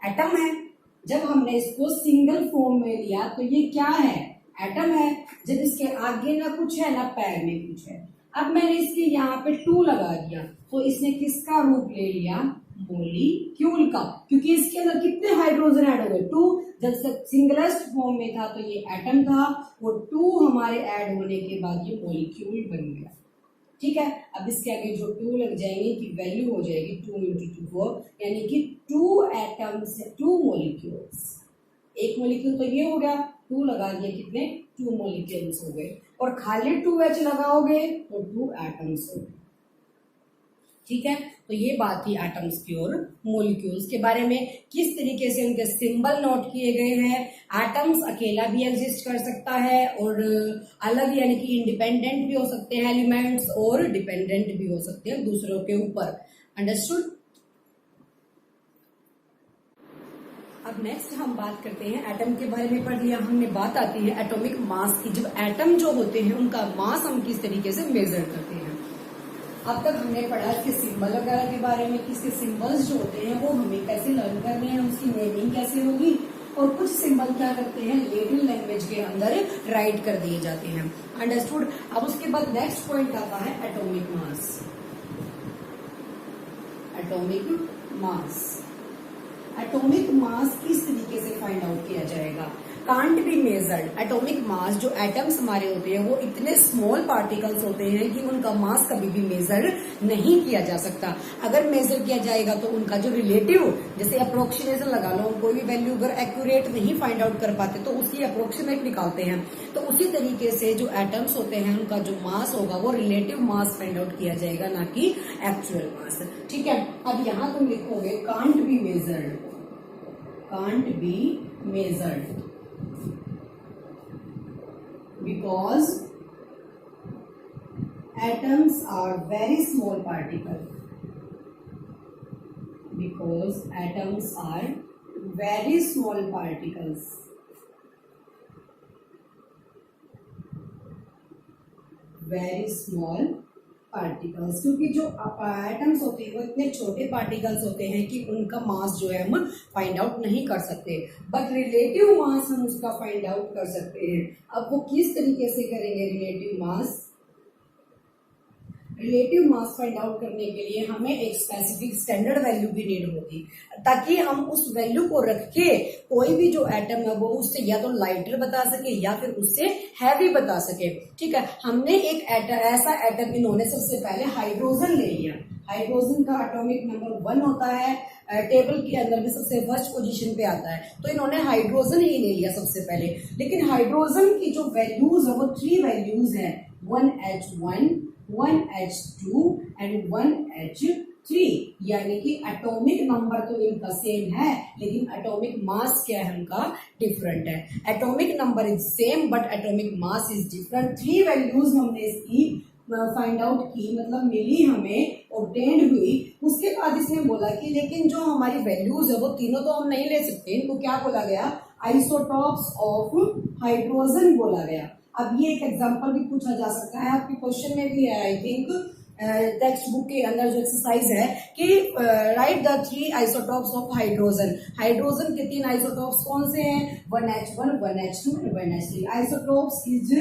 एटम है। जब हमने इसको सिंगल फॉर्म में लिया तो ये क्या है, एटम है। जब इसके आगे ना कुछ है ना पैर में कुछ है। अब मैंने इसके यहाँ पे 2 लगा दिया तो इसने किसका रूप ले लिया, मॉलिक्यूल का, क्योंकि इसके अंदर कितने हाइड्रोजन ऐड हो गए, 2। जब सिंगलेस्ट फॉर्म में था तो ये एटम था, वो 2 हमारे ऐड होने के बाद ये मॉलिक्यूल बन गया। ठीक है, अब इसके आगे जो 2 लग जाएंगे की वैल्यू हो जाएगी 2 × 2 4, यानी कि 2 एटम्स 2 मॉलिक्यूल्स। एक मॉलिक्यूल तो ये हो गया, 2 लगा दिए, कितने 2 मॉलिक्यूल्स हो गए। और खाली 2H लगाओगे तो 2 एटम्स हो गए। ठीक है, तो ये बात थी एटम्स की और मॉलिक्यूल्स के बारे में, किस तरीके से उनके सिंबल नोट किए गए हैं। एटम्स अकेला भी एग्जिस्ट कर सकता है और अलग यानी कि इंडिपेंडेंट भी हो सकते हैं एलिमेंट्स, और डिपेंडेंट भी हो सकते हैं दूसरों के ऊपर। अंडरस्टूड। अब नेक्स्ट हम बात करते हैं एटम के बारे में पढ़ लिया हमने, बात आती है एटॉमिक मास की। जब एटम जो होते हैं उनका मास हम किस तरीके से मेजर करते हैं। अब तक हमने पढ़ा इसके सिंबल वगैरह के बारे में, कि इसके सिंबल्स जो होते हैं वो हमें कैसे लर्न करने हैं, उसकी नेमिंग कैसे होगी, और कुछ सिंबल क्या करते हैं लैटिन लैंग्वेज के अंदर राइट कर दिए जाते हैं। अंडरस्टूड। अब उसके बाद नेक्स्ट पॉइंट आता है atomic mass. Atomic mass, atomic mass किस तरीके से फाइंड आउट किया जाएगा। Can't be measured. Atomic mass, जो एटम्स हमारे होते हैं वो इतने स्मॉल पार्टिकल्स होते हैं कि उनका मास कभी भी मेजर नहीं किया जा सकता। अगर मेजर किया जाएगा तो उनका जो रिलेटिव, जैसे अप्रोक्सीमेशन लगा लो, कोई भी वैल्यू अगर एक्यूरेट नहीं फाइंड आउट कर पाते तो उसकी अप्रोक्सीमेट निकालते हैं। तो उसी तरीके से जो एटम्स होते हैं उनका जो मास होगा वो रिलेटिव मास फाइंड आउट किया जाएगा, ना कि एक्चुअल मास। ठीक है, अब यहां तुम लिखोगे can't be measured, can't be measured because atoms are very small particles, because atoms are very small particles, very small particles, क्योंकि जो एटम्स होते हैं वो इतने छोटे पार्टिकल्स होते हैं कि उनका मास जो है हम फाइंड आउट नहीं कर सकते, बट रिलेटिव मास हम उसका फाइंड आउट कर सकते हैं। अब वो किस तरीके से करेंगे relative mass. Relative mass find out करने के लिए हमें एक स्पेसिफिक स्टैंडर्ड वैल्यू की नीड होगी, ताकि हम उस वैल्यू को रख के कोई भी जो एटम है वो उससे या तो लाइटर बता सके या फिर उससे हैवी बता सके। ठीक है, हमने एक ऐसा एटम, इन्होंने सबसे पहले हाइड्रोजन ले लिया। हाइड्रोजन का एटॉमिक नंबर 1 होता है, टेबल के अंदर भी सबसे फर्स्ट पोजीशन पे आता है, तो इन्होंने हाइड्रोजन ही ले लिया सबसे पहले। लेकिन हाइड्रोजन की जो वैल्यूज है वो 3 वैल्यूज है, 1H1, 1H2 एंड 1H3, यानी कि एटॉमिक नंबर तो इनका सेम है लेकिन एटॉमिक मास क्या है उनका डिफरेंट है। Atomic number is same but atomic mass is different. 3 values हमने इसकी फाइंड आउट की, मतलब मिली हमें, ऑब्टेन्ड हुई। उसके बाद इसने बोला कि लेकिन जो हमारी वैल्यूज है वो तीनों तो हम नहीं ले सकते, इनको क्या बोला गया, आइसोटॉप्स ऑफ हाइड्रोजन बोला गया। अब ये एक एग्जांपल भी पूछा जा सकता है, आपके क्वेश्चन में भी है आई थिंक, टेक्स्ट बुक के अंदर जो एक्सरसाइज है कि write the 3 isotopes of hydrogen. Hydrogen के 3 आइसोटॉप्स कौन से हैं, 1H1, 1H2 and 1H3। Isotopes is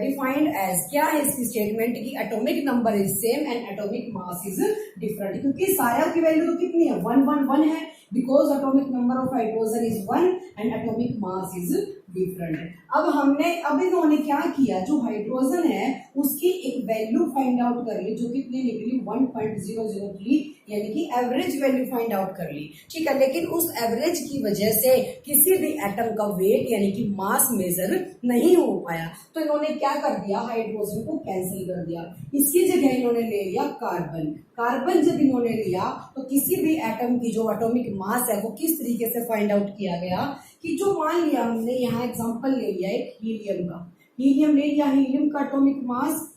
defined as, क्या है इसकी स्टेटमेंट की atomic number is same and atomic mass is different, क्योंकि सारा की वैल्यू तो कितनी है, 1 1 1 है, because atomic number of hydrogen is 1 and atomic mass is different. अब इन्होंने क्या किया, जो हाइड्रोजन है उसकी एक वैल्यू फाइंड आउट कर ली, जो कितनी निकली 1.003, यानी कि एवरेज वैल्यू फाइंड आउट कर ली। ठीक है, लेकिन उस एवरेज की वजह से किसी भी एटम का वेट यानी कि मास मेजर नहीं हो पाया, तो इन्होंने क्या कर दिया, हाइड्रोजन को कैंसिल कर दिया। इसकी जगह इन्होंने ले लिया कार्बन। कार्बन जब इन्होंने लिया तो किसी भी एटम की जो एटॉमिक मास है वो किस तरीके से फाइंड आउट किया गया, कि जो मान लिया हमने यहाँ एग्जांपल ले लिया एक हीलियम का, हीलियम ले लिया, हीलियम का एटॉमिक मास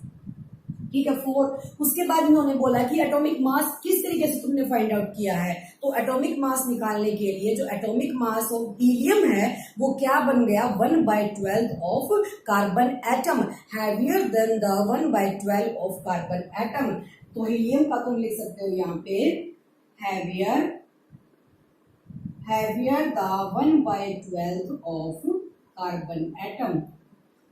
ठीक है 4। उसके बाद इन्होंने बोला कि एटॉमिक मास किस तरीके से तुमने फाइंड आउट किया है, तो एटॉमिक मास निकालने के लिए जो एटॉमिक मास ऑफ हीलियम है वो क्या बन गया 1/12 of carbon atom, heavier than the 1/12 of carbon atom. तो हीलियम का तुम लिख सकते हो यहाँ पे heavier the 1/12 of carbon atom.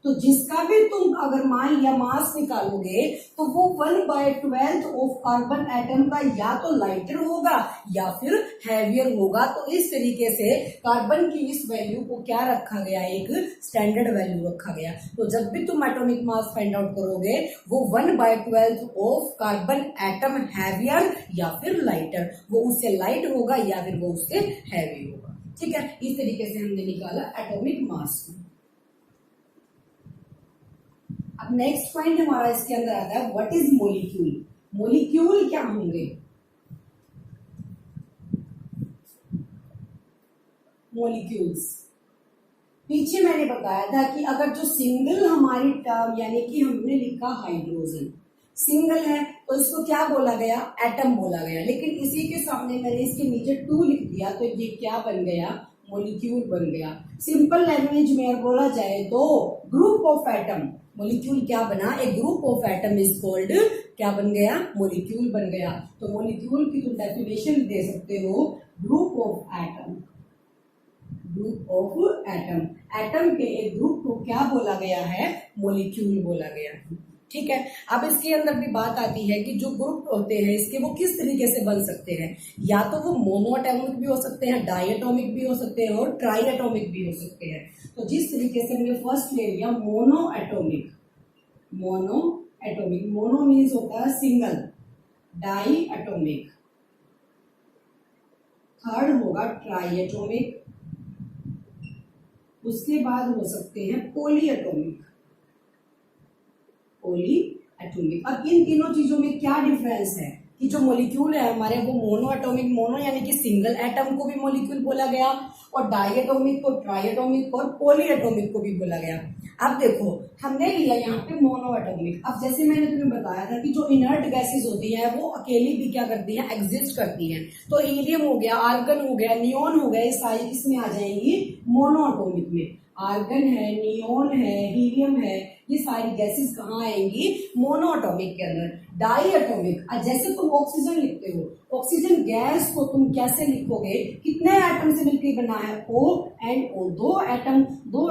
तो जिसका भी तुम अगर मान लिया मास निकालोगे तो वो 1/12 ऑफ कार्बन एटम का या तो लाइटर होगा या फिर हैवियर होगा। तो इस तरीके से कार्बन की इस वैल्यू को क्या रखा गया, एक स्टैंडर्ड वैल्यू रखा गया। तो जब भी तुम एटॉमिक मास फाइंड आउट करोगे वो 1/12 ऑफ कार्बन एटम हैवियर या फिर लाइटर, वो उससे लाइट होगा या फिर वो उससे हैवी होगा। ठीक है, इस तरीके से हमने निकाला एटॉमिक मास। अब नेक्स्ट पॉइंट हमारा इसके अंदर आता है व्हाट इज मोलिक्यूल। मोलिक्यूल क्या होंगे? मोलिक्यूल्स पीछे मैंने बताया था कि अगर जो सिंगल हमारी टर्म यानी कि हमने लिखा हाइड्रोजन सिंगल है तो इसको क्या बोला गया, एटम बोला गया। लेकिन इसी के सामने मैंने इसके नीचे 2 लिख दिया तो ये क्या बन गया, मोलिक्यूल बन गया। सिंपल लैंग्वेज में बोला जाए तो ग्रुप ऑफ एटम, मोलिक्यूल क्या बना, एक group of atom is called, क्या बन गया, मोलिक्यूल बन गया। तो मोलिक्यूल की तुम डेफिनेशन दे सकते हो group of atom, group of atom, atom के एक ग्रुप को क्या बोला गया है, मोलिक्यूल बोला गया है। ठीक है, अब इसके अंदर भी बात आती है कि जो ग्रुप होते हैं इसके वो किस तरीके से बन सकते हैं, या तो वो मोनोएटॉमिक भी हो सकते हैं, डाइएटॉमिक भी हो सकते हैं और ट्राइएटॉमिक भी हो सकते हैं। तो जिस तरीके से हमने फर्स्ट ले लिया मोनोएटॉमिक, मोनोएटॉमिक, मोनो मीन्स होता है सिंगल, डाइएटॉमिक, थर्ड होगा ट्राइएटॉमिक, उसके बाद हो सकते हैं पॉलीएटॉमिक, पॉलीएटॉमिक। अब इन तीनों चीजों में क्या डिफरेंस है कि जो मॉलिक्यूल है हमारे वो मोनोएटॉमिक, मोनो यानी कि सिंगल एटम को भी मॉलिक्यूल बोला गया और डाइएटॉमिक को, ट्राइएटॉमिक और पॉलीएटॉमिक को भी बोला गया। अब देखो हमने लिया यहाँ पे मोनोएटॉमिक। अब जैसे मैंने तुम्हें बताया था कि जो इनर्ट गैसेस होती है वो अकेली भी क्या करती हैं, एग्जिस्ट करती हैं। तो हीलियम हो गया, आर्गन हो गया, नियोन हो गया, ये सारी किसमें आ जाएंगी, मोनोएटॉमिक में। आर्गन है, नियोन है, हीलियम है, ये सारी गैसेस कहाँ आएंगी, मोनोएटॉमिक के अंदर। डाइएटॉमिक, जैसे तुम ऑक्सीजन लिखते हो, ऑक्सीजन गैस को तुम कैसे लिखोगे, कितने एटम से मिलकर बना है, O एंड O, दो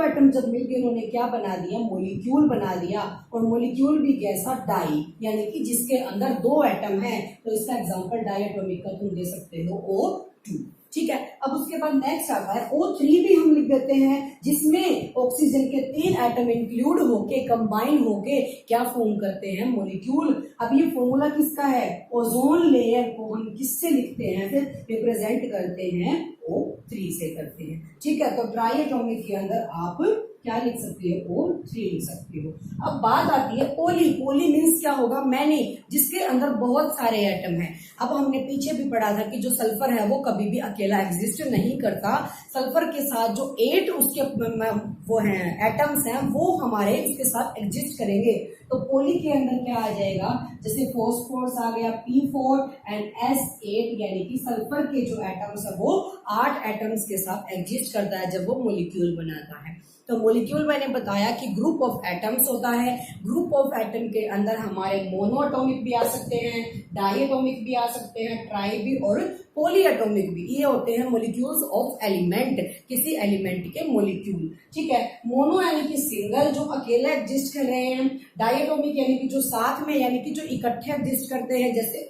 एटम जब मिलकर उन्होंने क्या बना दिया, मोलिक्यूल बना दिया। और मोलिक्यूल भी कैसा, डाई, यानी कि जिसके अंदर 2 एटम है। तो इसका एग्जांपल डाइएटॉमिक का तुम दे सकते हो O2। ठीक है, अब उसके बाद नेक्स्ट आता है O3 भी हम लिख देते हैं, जिसमें ऑक्सीजन के 3 एटम इंक्लूड होके कंबाइन होके क्या फॉर्म करते हैं, मॉलिक्यूल। अब ये फॉर्मूला किसका है, ओजोन लेयर को हम किससे लिखते हैं, फिर रिप्रेजेंट करते हैं O3 से करते हैं। ठीक है, तो ट्राइएटॉमिक के अंदर आप क्या लिख सकते हो, O3 लिख सकते हो। अब बात आती है पोली, पोली मीन्स क्या होगा, मैनी, जिसके अंदर बहुत सारे एटम हैं। अब हमने पीछे भी पढ़ा था कि जो सल्फर है वो कभी भी अकेला एग्जिस्ट नहीं करता, सल्फर के साथ जो 8 उसके वो हैं एटम्स हैं वो हमारे उसके साथ एग्जिस्ट करेंगे। तो पोली के अंदर क्या आ जाएगा, जैसे फॉस्फोरस आ गया P4 एंड S8, यानी कि सल्फर के जो एटम्स है वो 8 एटम्स के साथ एग्जिस्ट करता है जब वो मोलिक्यूल बनाता है। तो मोलिक्यूल मैंने बताया कि ग्रुप ऑफ एटम्स होता है। ग्रुप ऑफ एटम के अंदर हमारे मोनोएटॉमिक भी आ सकते हैं, डाइएटॉमिक भी आ सकते हैं, ट्राई भी और पॉलीएटॉमिक भी। ये होते हैं मोलिक्यूल्स ऑफ एलिमेंट, किसी एलिमेंट के मोलिक्यूल। ठीक है, मोनो यानी कि सिंगल जो अकेले एग्जिस्ट कर रहे हैं, डाइएटॉमिक यानी कि जो साथ में यानी कि जो इकट्ठे एग्जिस्ट करते हैं, जैसे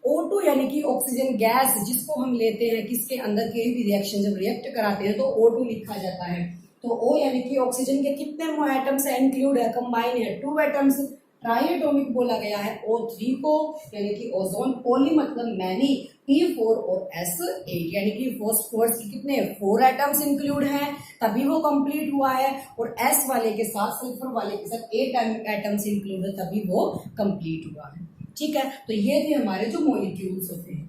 O2 यानी कि ऑक्सीजन गैस जिसको हम लेते हैं किसके अंदर के भी रिएक्शन जब रिएक्ट कराते हैं तो O2 लिखा जाता है। तो O यानी कि ऑक्सीजन के कितने एटम्स है, इंक्लूड है, कंबाइन है 2 एटम्स। ट्राइएटॉमिक बोला गया है O3 को, यानी कि ओजोन, पॉली मतलब मैनी, P4 और S8 यानी कि फॉस्फोरस के कितने 4 एटम्स इंक्लूड हैं तभी वो कंप्लीट हुआ है, और S वाले के साथ, सल्फर वाले के साथ 8 एटम्स इंक्लूड है तभी वो कंप्लीट हुआ है। ठीक है, तो ये थे हमारे जो मॉलिक्यूल्स होते हैं।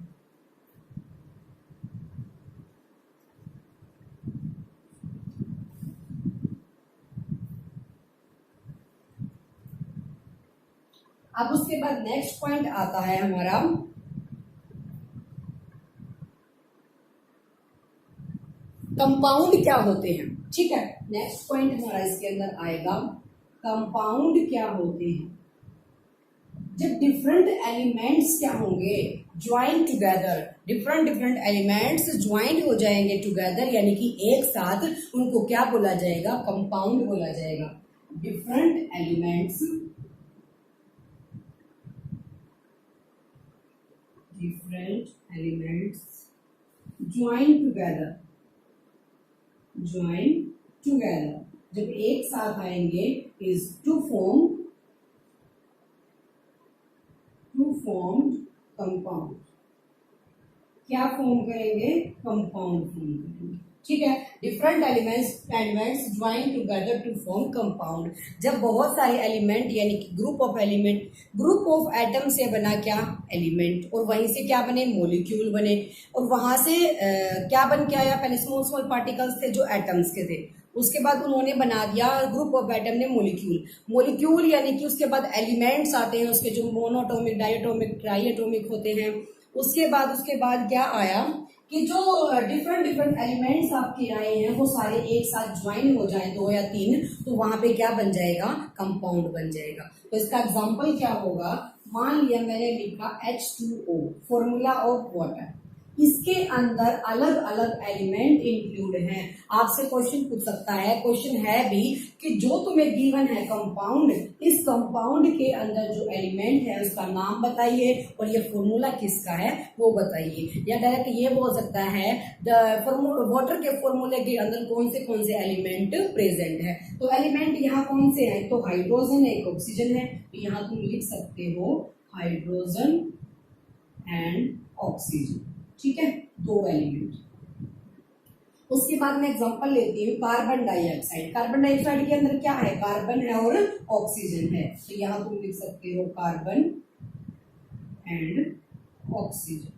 अब उसके बाद नेक्स्ट पॉइंट आता है हमारा कंपाउंड क्या होते हैं। ठीक है, नेक्स्ट पॉइंट हमारा इसके अंदर आएगा कंपाउंड क्या होते हैं। जब डिफरेंट एलिमेंट्स क्या होंगे, join together, different different elements join हो जाएंगे टुगेदर, यानी कि एक साथ, उनको क्या बोला जाएगा, कंपाउंड बोला जाएगा। Different elements, different elements join together, join together, जब एक साथ आएंगे इज टू फॉर्म कंपाउंड। क्या फॉर्म करेंगे, कंपाउंड फॉर्म करेंगे। ठीक है, different elements join together to form compound. जब बहुत सारे एलिमेंट यानी कि ग्रुप ऑफ एटम से बना क्या, एलिमेंट, और वहीं से क्या बने, मॉलिक्यूल बने, और वहां से क्या बन के आया, पहले स्मॉल स्मॉल पार्टिकल्स थे जो एटम्स के थे, उसके बाद उन्होंने बना दिया ग्रुप ऑफ एटम ने मॉलिक्यूल यानी कि उसके बाद एलिमेंट्स आते हैं उसके, जो मोनोटॉमिक, डायटोमिक, ट्राईएटोमिक होते हैं। उसके बाद क्या आया कि जो डिफरेंट एलिमेंट्स आपके आए हैं वो सारे एक साथ ज्वाइन हो जाए, 2 या 3, तो वहां पे क्या बन जाएगा, कंपाउंड बन जाएगा। तो इसका एग्जांपल क्या होगा, मान लिया मैंने लिखा H2O, फॉर्मूला ऑफ वाटर, इसके अंदर अलग अलग एलिमेंट इंक्लूड हैं। आपसे क्वेश्चन पूछ सकता है, क्वेश्चन है भी कि जो तुम्हें गिवन है कंपाउंड, इस कंपाउंड के अंदर जो एलिमेंट है उसका नाम बताइए और ये फॉर्मूला किसका है वो बताइए। या डायरेक्ट ये बोल सकता है वाटर के फॉर्मूले के अंदर कौन से एलिमेंट प्रेजेंट है। तो एलिमेंट यहाँ कौन से हैं, तो हाइड्रोजन है, एक ऑक्सीजन है, तो यहाँ तुम लिख सकते हो हाइड्रोजन एंड ऑक्सीजन। ठीक है, 2 एलिमेंट। उसके बाद मैं एग्जांपल लेती हूँ कार्बन डाइऑक्साइड। कार्बन डाइऑक्साइड के अंदर क्या है, कार्बन है और ऑक्सीजन है, तो यहाँ तुम लिख सकते हो कार्बन एंड ऑक्सीजन।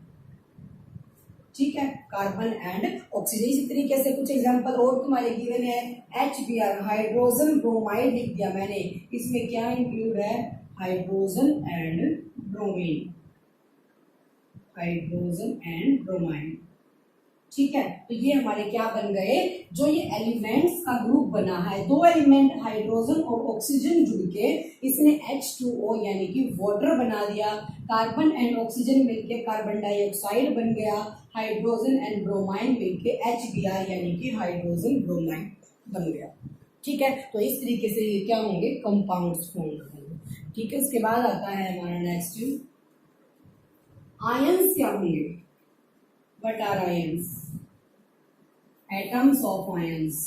ठीक है, कार्बन एंड ऑक्सीजन। इसी तरीके से कुछ एग्जांपल और तुम्हारे गिवन है, HBr, हाइड्रोजन ब्रोमाइड लिख दिया मैंने, इसमें क्या इंक्लूड है, hydrogen and bromine, hydrogen and bromide. ठीक है, तो ये हमारे क्या बन गए, जो ये एलिमेंट्स का ग्रुप बना है, 2 एलिमेंट हाइड्रोजन और ऑक्सीजन जुड़ के इसने H2O यानी कि वाटर बना दिया। कार्बन एंड ऑक्सीजन मिलके कार्बन डाइऑक्साइड बन गया, हाइड्रोजन एंड ब्रोमाइन मिलके HBr यानी कि हाइड्रोजन ब्रोमाइड बन गया। ठीक है, तो इस तरीके से ये क्या होंगे, कंपाउंड्स फॉर्म होंगे। ठीक है, उसके बाद आता है हमारा नेक्स्ट, आयंस क्या होंगे, what are ions, atoms of ions.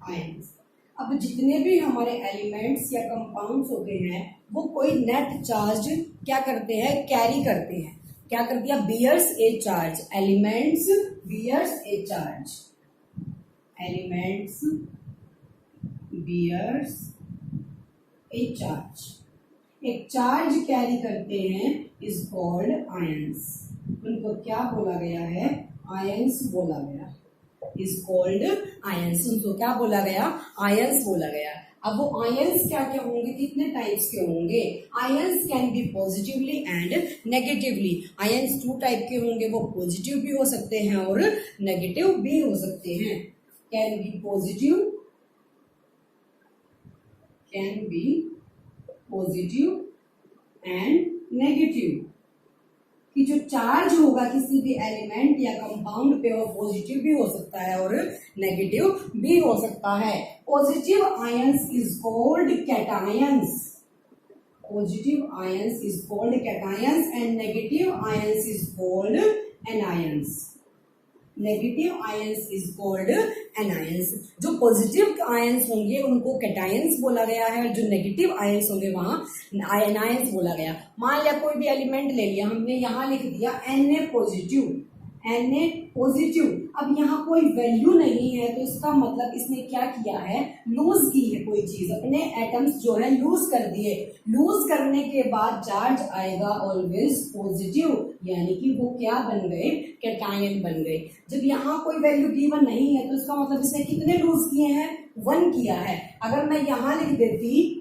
Ions, अब जितने भी हमारे एलिमेंट्स या कंपाउंड्स होते हैं वो कोई नेट चार्ज क्या करते हैं, कैरी करते हैं। क्या कर दिया, bears a charge, elements bears a charge, elements bears a charge, एक चार्ज कैरी करते हैं, इज कॉल्ड आयंस। उनको क्या बोला गया है, आयंस बोला गया, इज कॉल्ड आयंस। उनको क्या बोला गया, आयंस बोला गया। अब वो आयंस क्या क्या होंगे, कितने टाइप्स के होंगे, ions can be positively and negatively. Ions 2 type के होंगे, वो पॉजिटिव भी हो सकते हैं और नेगेटिव भी हो सकते हैं। Can be positive, can be positive and negative, कि जो चार्ज होगा किसी भी एलिमेंट या कंपाउंड पे वो पॉजिटिव भी हो सकता है और नेगेटिव भी हो सकता है। Positive ions is called cations, positive ions is called cations and negative ions is called anions, negative ions is called anions. जो पॉजिटिव आयंस होंगे उनको कैटायंस बोला गया है, जो नेगेटिव आयंस होंगे वहां एनायंस बोला गया। मान लिया कोई भी एलिमेंट ले लिया हमने, यहाँ लिख दिया Na पॉजिटिव, Na पॉजिटिव। अब यहाँ कोई वैल्यू नहीं है तो इसका मतलब इसने क्या किया है, लूज की है कोई चीज, अपने एटम्स जो है लूज कर दिए। लूज करने के बाद चार्ज आएगा ऑलवेज पॉजिटिव, यानी कि वो क्या बन गए, कैटायन बन गए। जब यहाँ कोई वैल्यू गिवन नहीं है तो इसका मतलब इसने कितने लूज किए हैं, 1 किया है। अगर मैं यहाँ लिख देती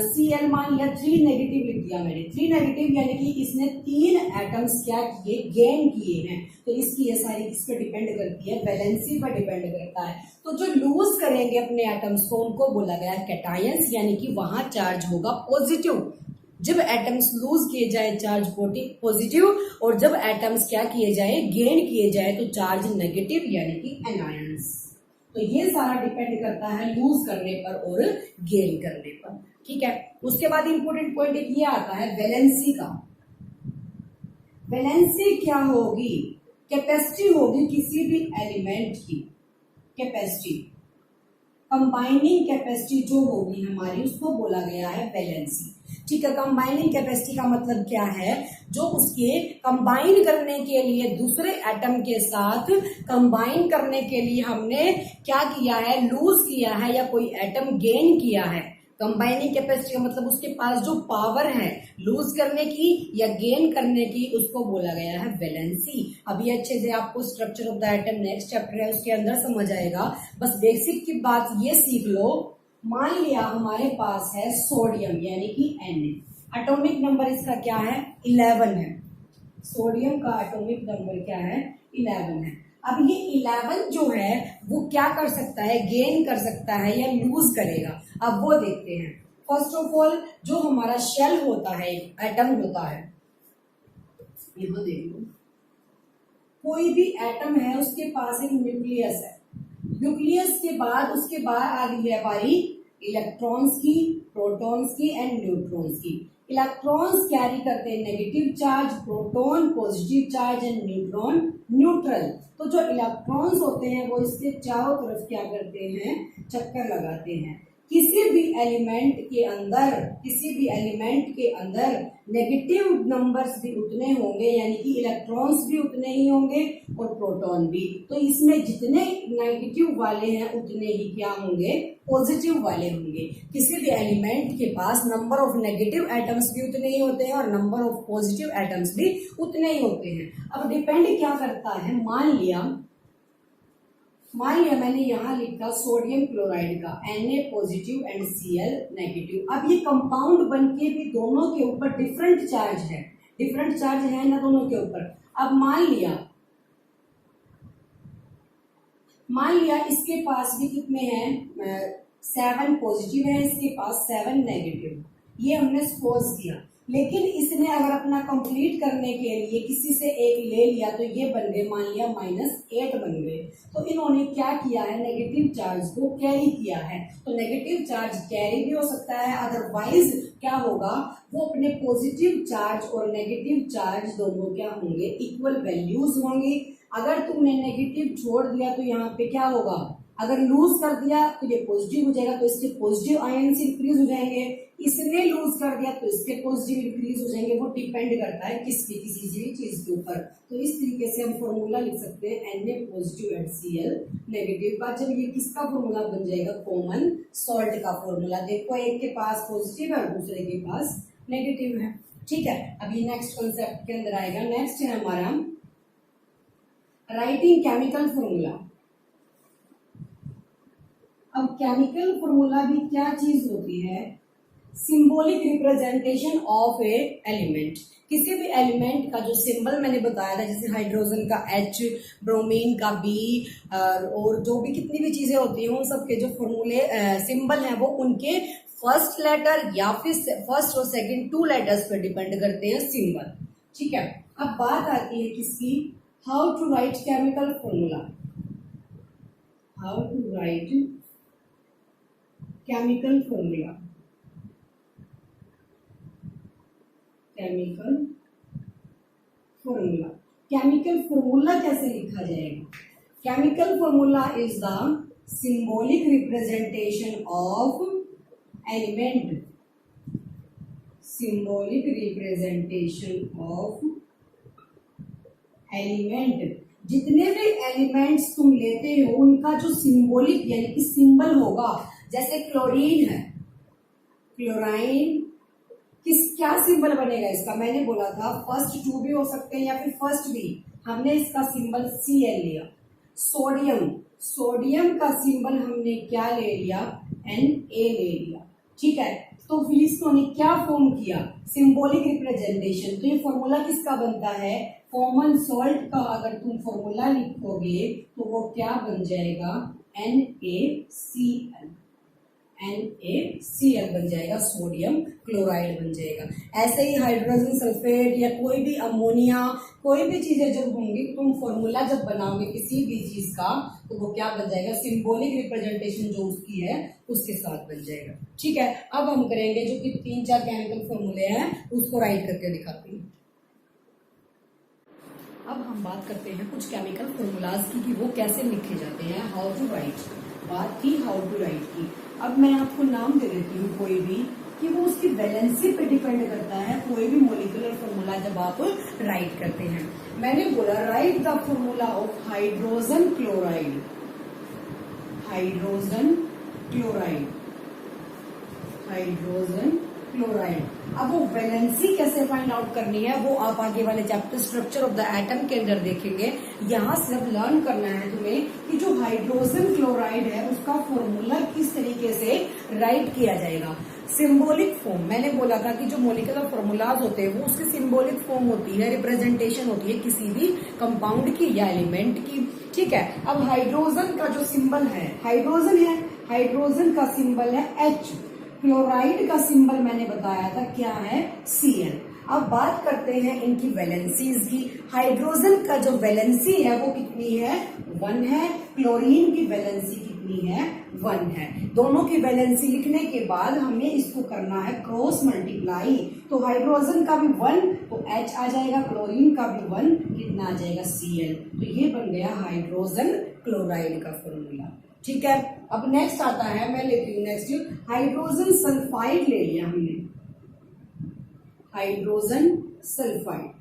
Cl मान लिया 3 नेगेटिव लिख दिया मैंने, 3 नेगेटिव यानी कि इसने 3 एटम्स क्या किए, गेन किए हैं। तो इसकी ये सारी किस पे डिपेंड करती है, वैलेंसी पर डिपेंड करता है। तो जो लूज करेंगे अपने एटम्स को उनको बोला गया है कैटायंस, यानी कि वहां चार्ज होगा पॉजिटिव। जब एटम्स लूज किए जाए चार्ज पॉजिटिव, और जब एटम्स क्या किए जाए, गेन किए जाए तो चार्ज नेगेटिव यानी कि एनायंस। तो ये सारा डिपेंड करता है लूज करने पर और गेन करने पर, ठीक है। उसके बाद इंपॉर्टेंट पॉइंट एक ये आता है वैलेंसी का। वैलेंसी क्या होगी, कैपेसिटी होगी किसी भी एलिमेंट की, कैपेसिटी, कंबाइनिंग कैपेसिटी जो होगी हमारी उसको बोला गया है वैलेंसी, ठीक है। कंबाइनिंग कैपेसिटी का मतलब क्या है, जो उसके कंबाइन करने के लिए दूसरे एटम के साथ कंबाइन करने के लिए हमने क्या किया है, लूज किया है या कोई एटम गेन किया है। कंबाइनिंग कैपेसिटी का मतलब उसके पास जो पावर है लूज करने की या गेन करने की, उसको बोला गया है वैलेंसी। अभी अच्छे से आपको structure of the atom next chapter है उसके अंदर समझ आएगा, बस बेसिक की बात ये सीख लो। मान लिया हमारे पास है सोडियम यानी कि Na, एटॉमिक नंबर इसका क्या है, 11 है। सोडियम का एटॉमिक नंबर क्या है, 11 है। अब ये 11 जो है वो क्या कर सकता है, गेन कर सकता है या लूज करेगा, अब वो देखते हैं। फर्स्ट ऑफ ऑल जो हमारा शेल होता है, एटम होता है, यहां देख लो, कोई भी एटम है उसके पास एक न्यूक्लियस है। न्यूक्लियस के बाद उसके बाद आ गई है बारी इलेक्ट्रॉन्स की, प्रोटॉन्स की एंड न्यूट्रॉन्स की। इलेक्ट्रॉन्स कैरी करते हैं negative charge, proton positive charge and neutron neutral. तो जो इलेक्ट्रॉन्स होते हैं वो इसके चारों तरफ क्या करते हैं, चक्कर लगाते हैं। किसी भी एलिमेंट के अंदर, किसी भी एलिमेंट के अंदर नेगेटिव नंबर्स भी उतने होंगे, यानी कि इलेक्ट्रॉन्स भी उतने ही होंगे और प्रोटॉन भी। तो इसमें जितने नेगेटिव वाले हैं उतने ही क्या होंगे, पॉजिटिव वाले होंगे। किसी भी एलिमेंट के पास नंबर ऑफ नेगेटिव एटम्स भी उतने ही होते हैं और नंबर ऑफ पॉजिटिव एटम्स भी उतने ही होते हैं। अब डिपेंड क्या करता है, मान लिया मैंने यहाँ लिखा सोडियम क्लोराइड का Na positive and Cl negative. अब ये कंपाउंड बनके भी दोनों के ऊपर डिफरेंट चार्ज है, डिफरेंट चार्ज है ना दोनों के ऊपर। अब मान लिया इसके पास भी कितने हैं, 7 पॉजिटिव है, इसके पास 7 नेगेटिव, ये हमने सपोज किया। लेकिन इसने अगर अपना कंप्लीट करने के लिए किसी से एक ले लिया तो ये बन गए, मान लिया -8 बन गए। तो इन्होंने क्या किया है, नेगेटिव चार्ज को कैरी किया है। तो नेगेटिव चार्ज कैरी भी हो सकता है, अदरवाइज क्या होगा, वो अपने पॉजिटिव चार्ज और नेगेटिव चार्ज दोनों क्या होंगे, इक्वल वैल्यूज होंगे। अगर तुमने नेगेटिव छोड़ दिया तो यहाँ पे क्या होगा, अगर लूज कर दिया तो ये पॉजिटिव हो जाएगा, तो इसके पॉजिटिव आयन्स इंक्रीज हो जाएंगे। इसने लूज कर दिया तो इसके पॉजिटिव इंक्रीज हो जाएंगे। वो डिपेंड करता है किसकी, किसी भी चीज के ऊपर। तो इस तरीके से हम फॉर्मूला लिख सकते हैं Na positive and Cl negative का। जब ये किसका फॉर्मूला बन जाएगा, कॉमन सॉल्ट का फॉर्मूला। देखो एक के पास पॉजिटिव है और दूसरे के पास नेगेटिव है, ठीक है। अभी नेक्स्ट कॉन्सेप्ट के अंदर आएगा। नेक्स्ट है हमारा राइटिंग केमिकल फॉर्मूला। अब केमिकल फॉर्मूला भी क्या चीज होती है, symbolic representation of A element. किसी भी एलिमेंट का जो सिंबल मैंने बताया था, जैसे हाइड्रोजन का H, ब्रोमीन का B, और जो भी कितनी भी चीजें होती हैं उन सब के जो फॉर्मूले सिंबल हैं वो उनके फर्स्ट लेटर या फिर फर्स्ट और सेकंड 2 लेटर्स पर डिपेंड करते हैं सिंबल, ठीक है। अब बात आती है किसकी, how to write chemical formula, how to write chemical formula. Chemical formula, chemical formula कैसे लिखा जाएगा, chemical formula is the symbolic representation of element, symbolic representation of element जितने भी एलिमेंट्स तुम लेते हो उनका जो सिंबॉलिक यानी कि सिंबल होगा, जैसे क्लोरीन है, क्लोराइन किस क्या सिंबल बनेगा इसका, मैंने बोला था फर्स्ट टू भी हो सकते हैं या फिर फर्स्ट भी, हमने इसका सिंबल Cl लिया। सोडियम, सोडियम का सिंबल हमने क्या ले लिया, Na ले लिया, ठीक है। तो फिर इसको ने क्या फॉर्म किया, सिंबॉलिक रिप्रेजेंटेशन। तो ये फॉर्मूला किसका बनता है, कॉमन सॉल्ट का अगर तुम फॉर्मूला लिखोगे तो वो क्या बन जाएगा, NaCl, NaCl बन जाएगा, सोडियम क्लोराइड बन जाएगा। ऐसे ही हाइड्रोजन सल्फेट या कोई भी अमोनिया, कोई भी चीजें जब होंगी, तुम फॉर्मूला जब बनाओगे किसी भी चीज का तो वो क्या बन जाएगा, सिंबॉलिक रिप्रेजेंटेशन जो उसकी है उसके साथ बन जाएगा, ठीक है। अब हम करेंगे जो कि 3-4 केमिकल फॉर्मूले हैं उसको राइट करके दिखाते हैं। अब हम बात करते हैं कुछ केमिकल फॉर्मूलाज की कि वो कैसे लिखे जाते हैं, हाउ टू राइट। बात थी हाउ टू राइट की, अब मैं आपको नाम दे देती हूँ कोई भी, कि वो उसकी वैलेंसी पे डिपेंड करता है कोई भी मोलिकुलर फॉर्मूला जब आप राइट करते हैं। मैंने बोला right the formula of hydrogen chloride, hydrogen chloride, hydrogen chloride. अब वो वैलेंसी कैसे फाइंड आउट करनी है वो आप आगे वाले chapter structure of the atom के अंदर देखेंगे। यहाँ सिर्फ लर्न करना है तुम्हें कि जो हाइड्रोजन क्लोराइड है उसका फॉर्मूला किस तरीके से राइट किया जाएगा। सिंबॉलिक फॉर्म, मैंने बोला था कि जो मोलिकुलर फॉर्मूलाज होते हैं वो उसकी सिंबॉलिक फॉर्म होती है, रिप्रेजेंटेशन होती है किसी भी कंपाउंड की या एलिमेंट की, ठीक है। अब हाइड्रोजन का जो सिंबल है, हाइड्रोजन है, हाइड्रोजन का सिंबल है H, क्लोराइड का सिंबल मैंने बताया था क्या है, Cl। अब बात करते हैं इनकी वैलेंसीज की। हाइड्रोजन का जो वैलेंसी है वो कितनी है, 1 है। क्लोरीन की वैलेंसी कितनी है, 1 है। दोनों की वैलेंसी लिखने के बाद हमें इसको करना है क्रॉस मल्टीप्लाई। तो हाइड्रोजन का भी 1 तो H आ जाएगा, क्लोरीन का भी 1 कितना आ जाएगा, Cl। तो ये बन गया हाइड्रोजन क्लोराइड का फॉर्मूला, ठीक है। अब नेक्स्ट आता है, मैं लेती हूँ नेक्स्ट, हाइड्रोजन सल्फाइड ले लिया हमने, हाइड्रोजन सल्फाइड।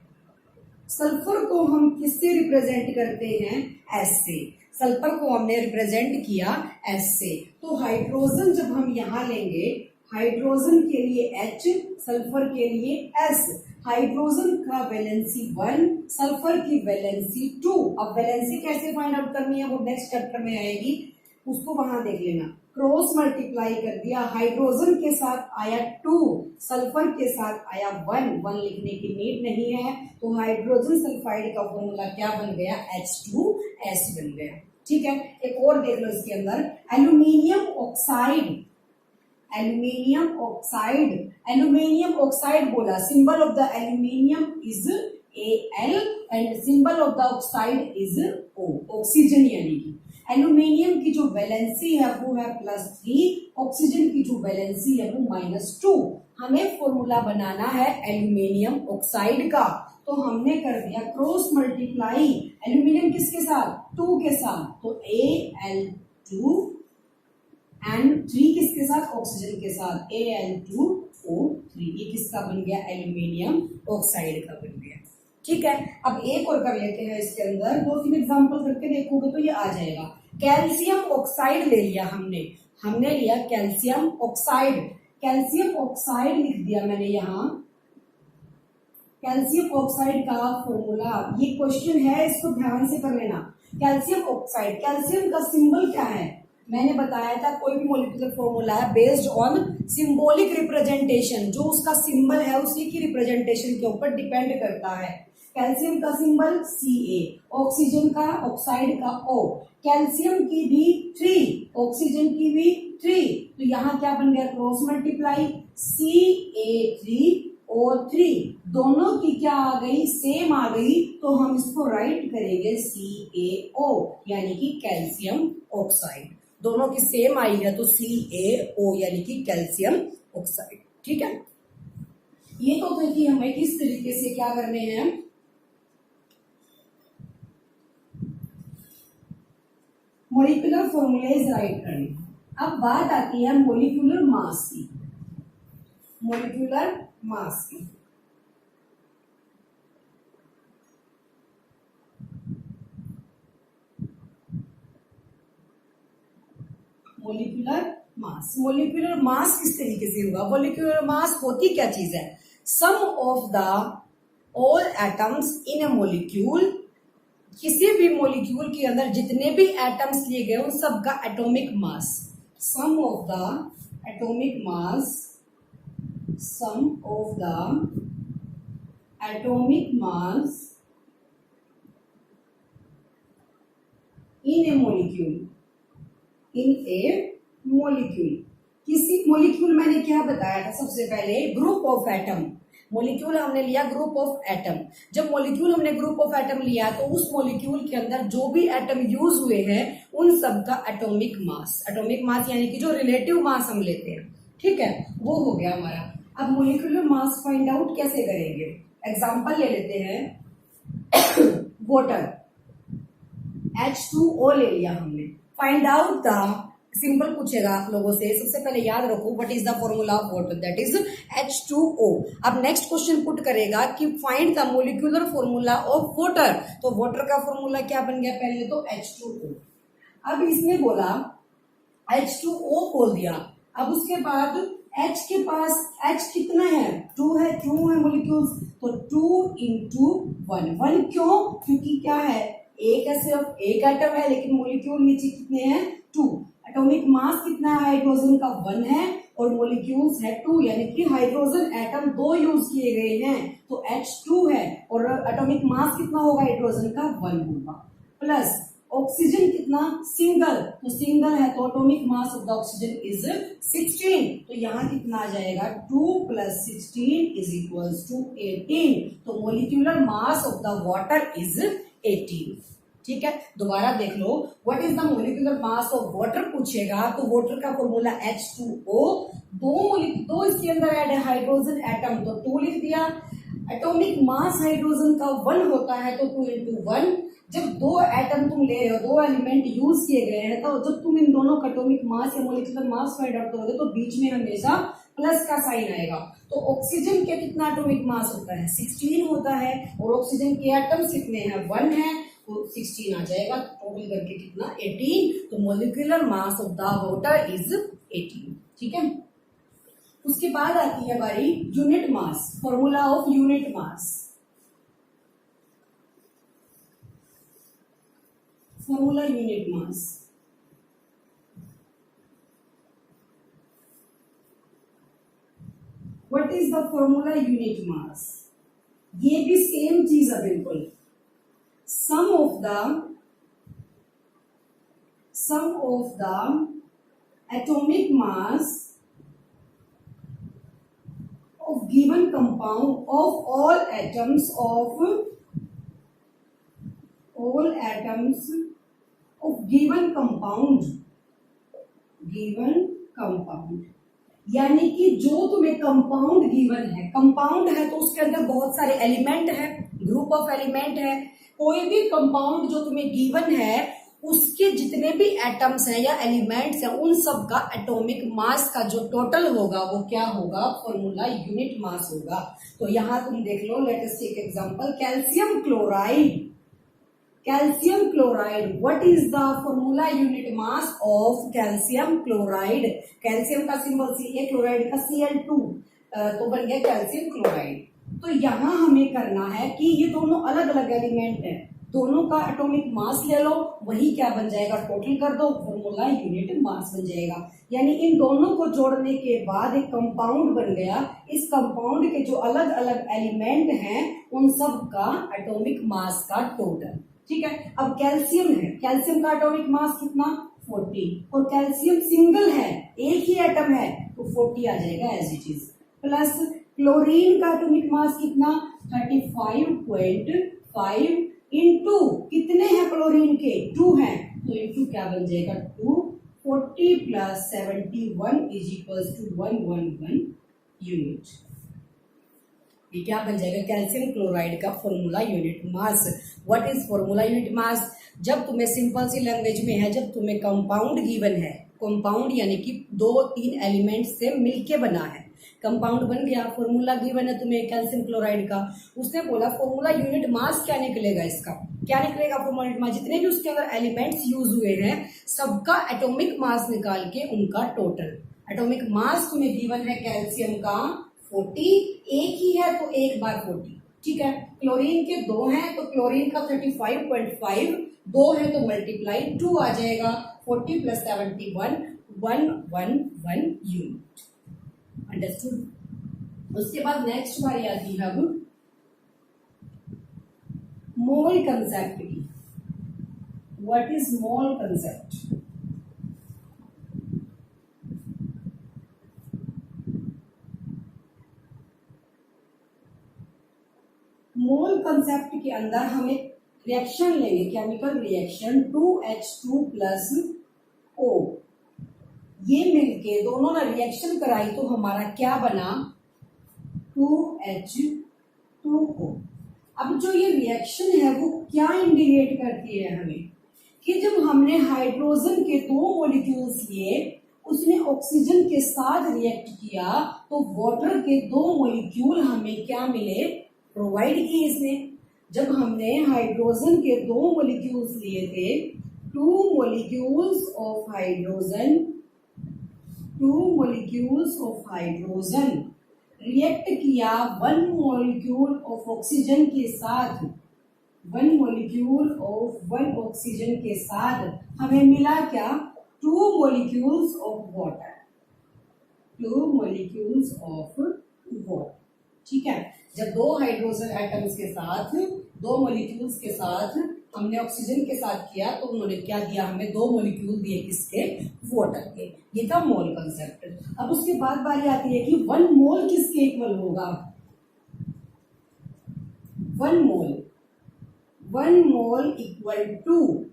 सल्फर को हम किससे रिप्रेजेंट करते हैं, S से। सल्फर को हमने रिप्रेजेंट किया S से। तो हाइड्रोजन जब हम यहाँ लेंगे, हाइड्रोजन के लिए H, सल्फर के लिए S। हाइड्रोजन का वैलेंसी 1, सल्फर की वैलेंसी 2। अब वैलेंसी कैसे फाइंड आउट करनी है वो नेक्स्ट चैप्टर में आएगी, उसको वहां देख लेना। क्रॉस मल्टीप्लाई कर दिया, हाइड्रोजन के साथ आया 2, सल्फर के साथ आया 1 लिखने की नीड नहीं है। तो हाइड्रोजन सल्फाइड का फॉर्मूला क्या बन गया, H2S बन गया, ठीक है। एक और देख लो इसके अंदर, aluminium oxide, aluminium oxide, aluminium oxide बोला, symbol of the aluminium is Al and symbol of the oxide is O, oxygen यानी कि। एल्यूमिनियम की जो वैलेंसी है वो है +3, ऑक्सीजन की जो वैलेंसी है वो -2। हमें फॉर्मूला बनाना है एल्यूमिनियम ऑक्साइड का, तो हमने कर दिया क्रॉस मल्टीप्लाई, एल्यूमिनियम किसके साथ, 2 के साथ, तो Al2 एंड 3 किसके साथ, ऑक्सीजन के साथ, Al2O3। ये किसका बन गया, एल्यूमिनियम ऑक्साइड का बन गया, ठीक है। अब एक और कर लेते हैं इसके अंदर, 2-3 एग्जांपल करके देखोगे तो ये आ जाएगा। कैल्शियम ऑक्साइड ले लिया हमने, हमने लिया कैल्शियम ऑक्साइड, कैल्शियम ऑक्साइड लिख दिया मैंने यहाँ। कैल्शियम ऑक्साइड का फॉर्मूला, ये क्वेश्चन है, इसको ध्यान से कर लेना। कैल्शियम ऑक्साइड, कैल्शियम का सिंबल क्या है, मैंने बताया था कोई भी मोलिकुलर फॉर्मूला है बेस्ड ऑन सिंबॉलिक रिप्रेजेंटेशन, जो उसका सिंबल है उसी की रिप्रेजेंटेशन के ऊपर डिपेंड करता है। कैल्शियम का सिंबल Ca, ऑक्सीजन का, ऑक्साइड का O, कैल्शियम की भी 3, ऑक्सीजन की भी 3, तो यहाँ क्या बन गया, क्रॉस मल्टीप्लाई, Ca3O3, दोनों की क्या आ गई, सेम आ गई, तो हम इसको राइट करेंगे CaO यानी कि कैल्शियम ऑक्साइड। दोनों की सेम आई है तो CaO यानी कि कैल्शियम ऑक्साइड, ठीक है। ये तो थे कि हमें किस तरीके से क्या करने हैं, मोलिकुलर फॉर्मूलेज राइट करने। अब बात आती है मोलिकुलर मास की, मोलिकुलर मास की। Molecular mass. मोलिकुलर मास किस तरीके से होगा? मोलिकुलर मास होती क्या चीज है? Sum of the all atoms in a molecule, किसी भी मोलिक्यूल के अंदर जितने भी एटम्स लिए गए उन सब का atomic mass. Sum of the atomic mass, sum of the atomic mass in a molecule, in a molecule. किसी मोलिक्यूल मैंने क्या बताया था सबसे पहले? Group of atom. मोलिक्यूल हमने लिया ग्रुप ऑफ एटम। जब मोलिक्यूल हमने ग्रुप ऑफ एटम लिया तो उस मोलिक्यूल के अंदर जो भी एटम यूज हुए हैं उन सब का एटॉमिक मास। एटॉमिक मास यानी कि जो रिलेटिव मास हम लेते हैं, ठीक है, वो हो गया हमारा। अब मोलिकुलर मास फाइंड आउट कैसे करेंगे? एग्जाम्पल ले लेते हैं वाटर, H2O ले लिया हमने। फाइंड आउट द, सिंपल पूछेगा आप लोगों से, सबसे पहले याद रखो what is the formula of water, that is H2O। अब नेक्स्ट क्वेश्चन पुट करेगा कि find the molecular formula of water, तो वाटर का फॉर्मूला क्या बन गया? पहले तो H2O। अब इसने बोला H2O बोल दिया, अब उसके बाद H के पास H कितना है? 2 है, क्यों है मोलिक्यूल्स? तो 2 into 1। 1 क्यों? क्योंकि क्या है, एक है, सिर्फ एक एटम है, लेकिन मोलिक्यूल नीचे कितने हैं? 2। एटॉमिक मास कितना है हाइड्रोजन का? 1 है, और मोलिक्यूल्स है 2, यानी कि हाइड्रोजन एटम 2 यूज किए गए हैं, तो H2 है, और एटॉमिक मास कितना होगा हाइड्रोजन का? 1 होगा। प्लस ऑक्सीजन कितना? सिंगल, तो सिंगल है तो atomic mass of the oxygen is 16, तो यहाँ कितना आ जाएगा? 2 + 16 इज इक्वल्स टू 18, तो molecular mass of the water is 18। ठीक है, दोबारा देख लो, what is the molecular mass of water पूछेगा तो वाटर का फॉर्मूला H2O, दो इसके अंदर ऐड है हाइड्रोजन एटम, तो 2 लिख दिया। एटॉमिक मास हाइड्रोजन का 1 होता है, तो 2 into 1। जब 2 एटम तुम ले रहे हो, 2 एलिमेंट यूज किए गए हैं, तो जब तुम इन दोनों का एटॉमिक मास या मोलिकुलर मास फाइंड आउट करोगे तो बीच में हमेशा प्लस का साइन आएगा। तो ऑक्सीजन के कितना एटॉमिक मास होता है? 16 होता है, और ऑक्सीजन के एटम्स कितने हैं? 1 है, तो 16 आ जाएगा, टोटल करके कितना? 18। तो molecular mass of the water is 18। ठीक है, उसके बाद आती है हमारी unit mass, formula of unit mass. Formula unit mass, what is the formula unit mass? ये भी सेम चीज है बिल्कुल। Sum of the atomic mass of given compound of all atoms of given compound, यानी कि जो तुम्हें कंपाउंड गिवन है, कंपाउंड है तो उसके अंदर बहुत सारे एलिमेंट है, ग्रुप ऑफ एलिमेंट है। कोई भी कंपाउंड जो तुम्हें गिवन है उसके जितने भी एटम्स हैं या एलिमेंट्स हैं उन सब का एटॉमिक मास का जो टोटल होगा वो क्या होगा? फॉर्मूला यूनिट मास होगा। तो यहां तुम देख लो, let us take example, calcium chloride. Calcium chloride, what is the formula unit mass of calcium chloride? Calcium का सिंबल Ca, क्लोराइड का Cl2, तो बन गया कैल्शियम क्लोराइड। तो यहां हमें करना है कि ये दोनों अलग अलग एलिमेंट है, दोनों का एटॉमिक मास ले लो, वही क्या बन जाएगा? टोटल कर दो, फॉर्मूला यूनिट मास बन जाएगा। यानी इन दोनों को जोड़ने के बाद एक कंपाउंड बन गया। इस कंपाउंड के जो अलग अलग एलिमेंट हैं उन सब का एटॉमिक मास का टोटल। ठीक है, अब कैल्शियम है, कैल्शियम का एटॉमिक मास कितना? 40, और कैल्शियम सिंगल है, एक ही एटम है, तो 40 आ जाएगा as it is. Plus chlorine का एटॉमिक मास कितना? 35.5 इंटू कितने हैं क्लोरीन के? 2 हैं, तो इंटू क्या बन जाएगा? 240 + 71 इज इक्वल्स टू 111 यूनिट। ये क्या बन जाएगा? कैल्शियम क्लोराइड का formula unit mass. What is formula unit मास? जब तुम्हें सिंपल सी लैंग्वेज में है, जब तुम्हें कंपाउंड गिवन है, कंपाउंड यानी कि 2-3 एलिमेंट से मिलके बना है, कंपाउंड बन गया, फॉर्मूला गिवन है तुम्हें कैल्शियम क्लोराइड का, उसने बोला फॉर्मूला यूनिट मास क्या निकलेगा इसका? क्या निकलेगा फॉर्मूलेट मास, जितने भी उसके अंदर एलिमेंट्स यूज हुए हैं सबका एटॉमिक मास निकाल के उनका टोटल। एटॉमिक मास तुम्हें गिवन है कैल्शियम का 40, एक ही है तो एक बार 40, ठीक है। क्लोरीन के 2 हैं तो क्लोरीन का 35.5, 2 है तो मल्टीप्लाई 2 आ जाएगा, 40 + 71 111 यूनिट। अंडरस्टूड। उसके बाद नेक्स्ट बारी आती है अब मोल कंसेप्ट की। What is mole concept? Mole concept के अंदर हम एक रिएक्शन लेंगे, केमिकल रिएक्शन 2H2 + O, ये मिलके दोनों ने रिएक्शन कराई तो हमारा क्या बना 2H2O। अब जो ये रिएक्शन है वो क्या इंडिकेट करती है हमें कि जब हमने हाइड्रोजन के 2 मॉलिक्यूल्स लिए उसने ऑक्सीजन के साथ रिएक्ट किया तो वाटर के 2 मॉलिक्यूल हमें क्या मिले, प्रोवाइड किए इसने। जब हमने हाइड्रोजन के 2 मॉलिक्यूल्स लिए थे, 2 molecules of hydrogen रिएक्ट किया 1 molecule of oxygen के साथ, 1 molecule of 1 oxygen के साथ हमें मिला क्या 2 molecules of water, 2 molecules of water, ठीक है। जब 2 हाइड्रोजन एटम्स के साथ 2 मॉलिक्यूल्स के साथ हमने ऑक्सीजन के साथ किया तो उन्होंने क्या दिया, हमें 2 मॉलिक्यूल दिए किसके, वाटर के। ये था मोल कंसेप्ट। अब उसके बाद बारी आती है कि 1 मोल किसके इक्वल होगा, 1 मोल इक्वल टू,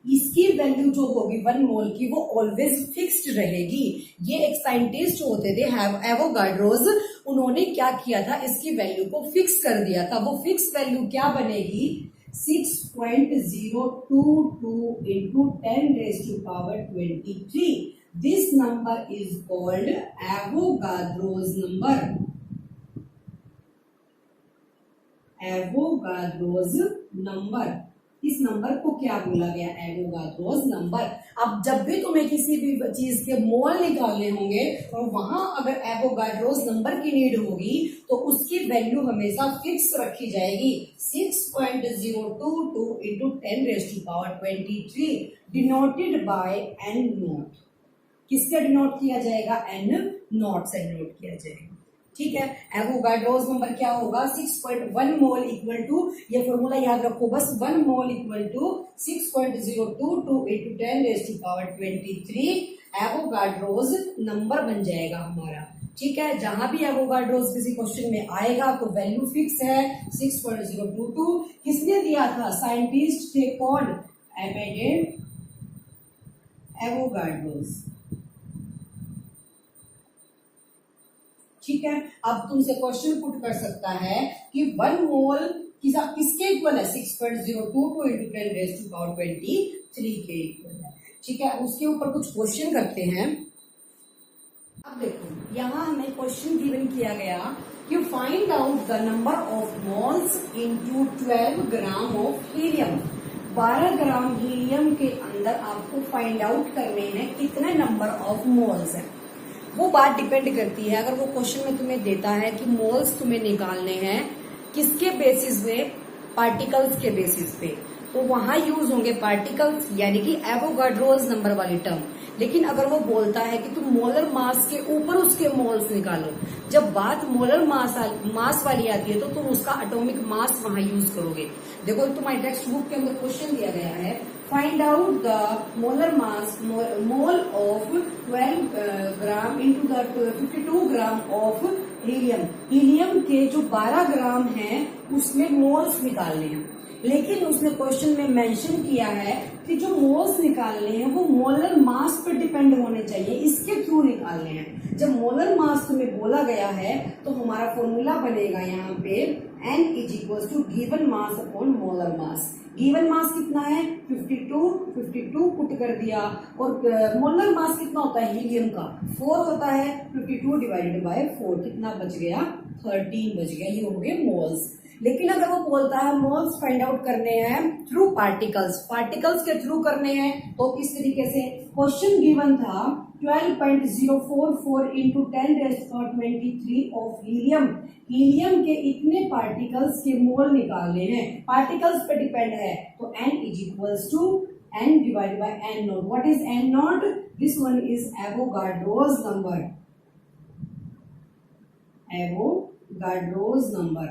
इसकी वैल्यू जो होगी 1 मोल की वो ऑलवेज फिक्स्ड रहेगी। ये एक साइंटिस्ट होते थे एवोगाड्रोस, उन्होंने क्या किया था, इसकी वैल्यू को फिक्स कर दिया था। वो फिक्स वैल्यू क्या बनेगी 6.022 into 10⁻23। This number is called Avogadro's number, Avogadro's number. इस नंबर को क्या बोला गया, एवोगाड्रोस नंबर। अब जब भी तुम्हें किसी भी चीज के मोल निकालने होंगे और वहां अगर एवोगाड्रोस नंबर की नीड होगी तो उसकी वैल्यू हमेशा फिक्स रखी जाएगी, 6.022 into 10⁻23 denoted by n not. किससे डिनोट किया जाएगा, n नॉट से डिनोट किया जाएगा, ठीक है। एवोगाड्रोस नंबर क्या होगा 6.1 मोल इक्वल टू, ये फॉर्मूला याद रखो बस, 1 mole equal to 6.022 into 10⁻23 Avogadro's number बन जाएगा हमारा, ठीक है। जहां भी एवोगाड्रोस किसी क्वेश्चन में आएगा तो वैल्यू फिक्स है 6.022। किसने दिया था, साइंटिस्ट थे कौन, एमेडे एवोगाड्रोस, ठीक है। अब तुमसे क्वेश्चन पुट कर सकता है कि 1 मोल किसके इक्वल है, 6.022 into 10⁻23 के इक्वल है, ठीक है। उसके ऊपर कुछ क्वेश्चन करते हैं। अब देखो यहाँ हमें क्वेश्चन गिवन किया गया कि find out the number of moles into 12 gram of helium. 12 gram helium के अंदर आपको फाइंड आउट करने हैं कितने नंबर ऑफ मोल्स है। वो बात डिपेंड करती है, अगर वो क्वेश्चन में तुम्हें देता है कि मोल्स तुम्हें निकालने हैं किसके बेसिस पे, पार्टिकल्स के बेसिस पे, तो वहां यूज होंगे पार्टिकल्स यानी कि एवोगाड्रोस नंबर वाली टर्म। लेकिन अगर वो बोलता है कि तुम मोलर मास के ऊपर उसके मोल्स निकालो, जब बात मोलर मास वाली आती है तो तुम उसका एटॉमिक मास वहां यूज करोगे। देखो तुम्हारी टेक्स्ट बुक के अंदर क्वेश्चन दिया गया है, find out the molar mass mole of 12 gram into the 52 gram of helium. Helium के जो 12 ग्राम हैं उसमें मोल्स निकालने हैं, लेकिन उसने क्वेश्चन में मेंशन किया है कि जो मोल्स निकालने हैं वो मोलर मास पर डिपेंड होने चाहिए, इसके थ्रू निकालने हैं। जब मोलर मास तुम्हें बोला गया है तो हमारा फॉर्मूला बनेगा यहाँ पे n is equal to given mass upon molar mass. Given mass कितना है 52 पुट कर दिया, और मोलर मास कितना होता है हीलियम का 4 होता है, 52 डिवाइडेड बाय 4 कितना बच गया 13 बच गया, ये हो गए मोल्स। लेकिन अगर वो बोलता है मोल्स फाइंड आउट करने हैं थ्रू पार्टिकल्स, पार्टिकल्स के थ्रू करने हैं, तो किस तरीके से? क्वेश्चन गिवन था 12.044 इंटू 10⁻23 ऑफ हीलियम, हीलियम के इतने पार्टिकल्स के मोल निकालने हैं, पार्टिकल्स पे डिपेंड है, तो n is equals to n divided by n naught. What is n naught? This one is Avogadro's number, Avogadro's number,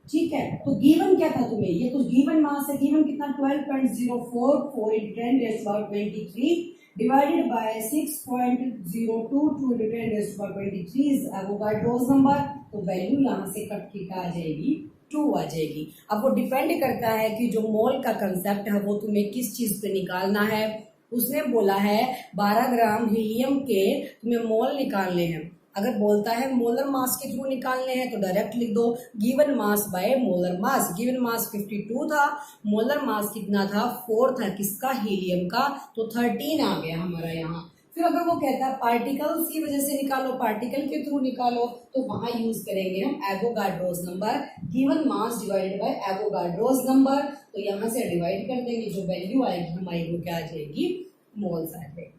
ठीक है। तो गिवन क्या था तुम्हें? ये तो गिवन मास है, गिवन कितना? 12.044 into 10⁻23 divided by 6.022 into 10⁻23 is Avogadro's number. तो वैल्यू यहाँ से कट के क्या आ जाएगी? 2 आ जाएगी। अब वो डिपेंड करता है कि जो मोल का कंसेप्ट है वो तुम्हें किस चीज पे निकालना है। उसने बोला है 12 ग्राम हीलियम के तुम्हें मोल निकालने हैं। अगर बोलता है मोलर मास के थ्रू निकालने हैं तो डायरेक्ट लिख दो given mass by molar mass. Given मास 52 था, मोलर मास कितना था? 4 था, किसका? हीलियम का, तो 13 आ गया हमारा यहाँ। फिर अगर वो कहता है पार्टिकल्स की वजह से निकालो, पार्टिकल के थ्रू निकालो, तो वहां यूज करेंगे हम Avogadro's number, given mass divided by Avogadro's number. तो यहाँ से डिवाइड कर देंगे, जो वैल्यू आएगी हमारी वो क्या आ जाएगी? मोल्स आ जाएगी।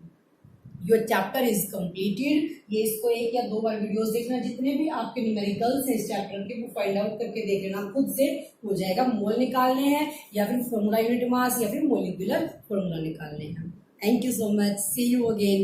Your chapter is completed. ये इसको 1 या 2 बार वीडियोस देखना, जितने भी आपके न्यूमेरिकल्स हैं इस चैप्टर के वो फाइंड आउट करके देख लेना, खुद से हो जाएगा। मोल निकालने हैं या फिर फॉर्मूला यूनिट मास या फिर मोलिकुलर फॉर्मूला निकालने हैं। Thank you so much, see you again.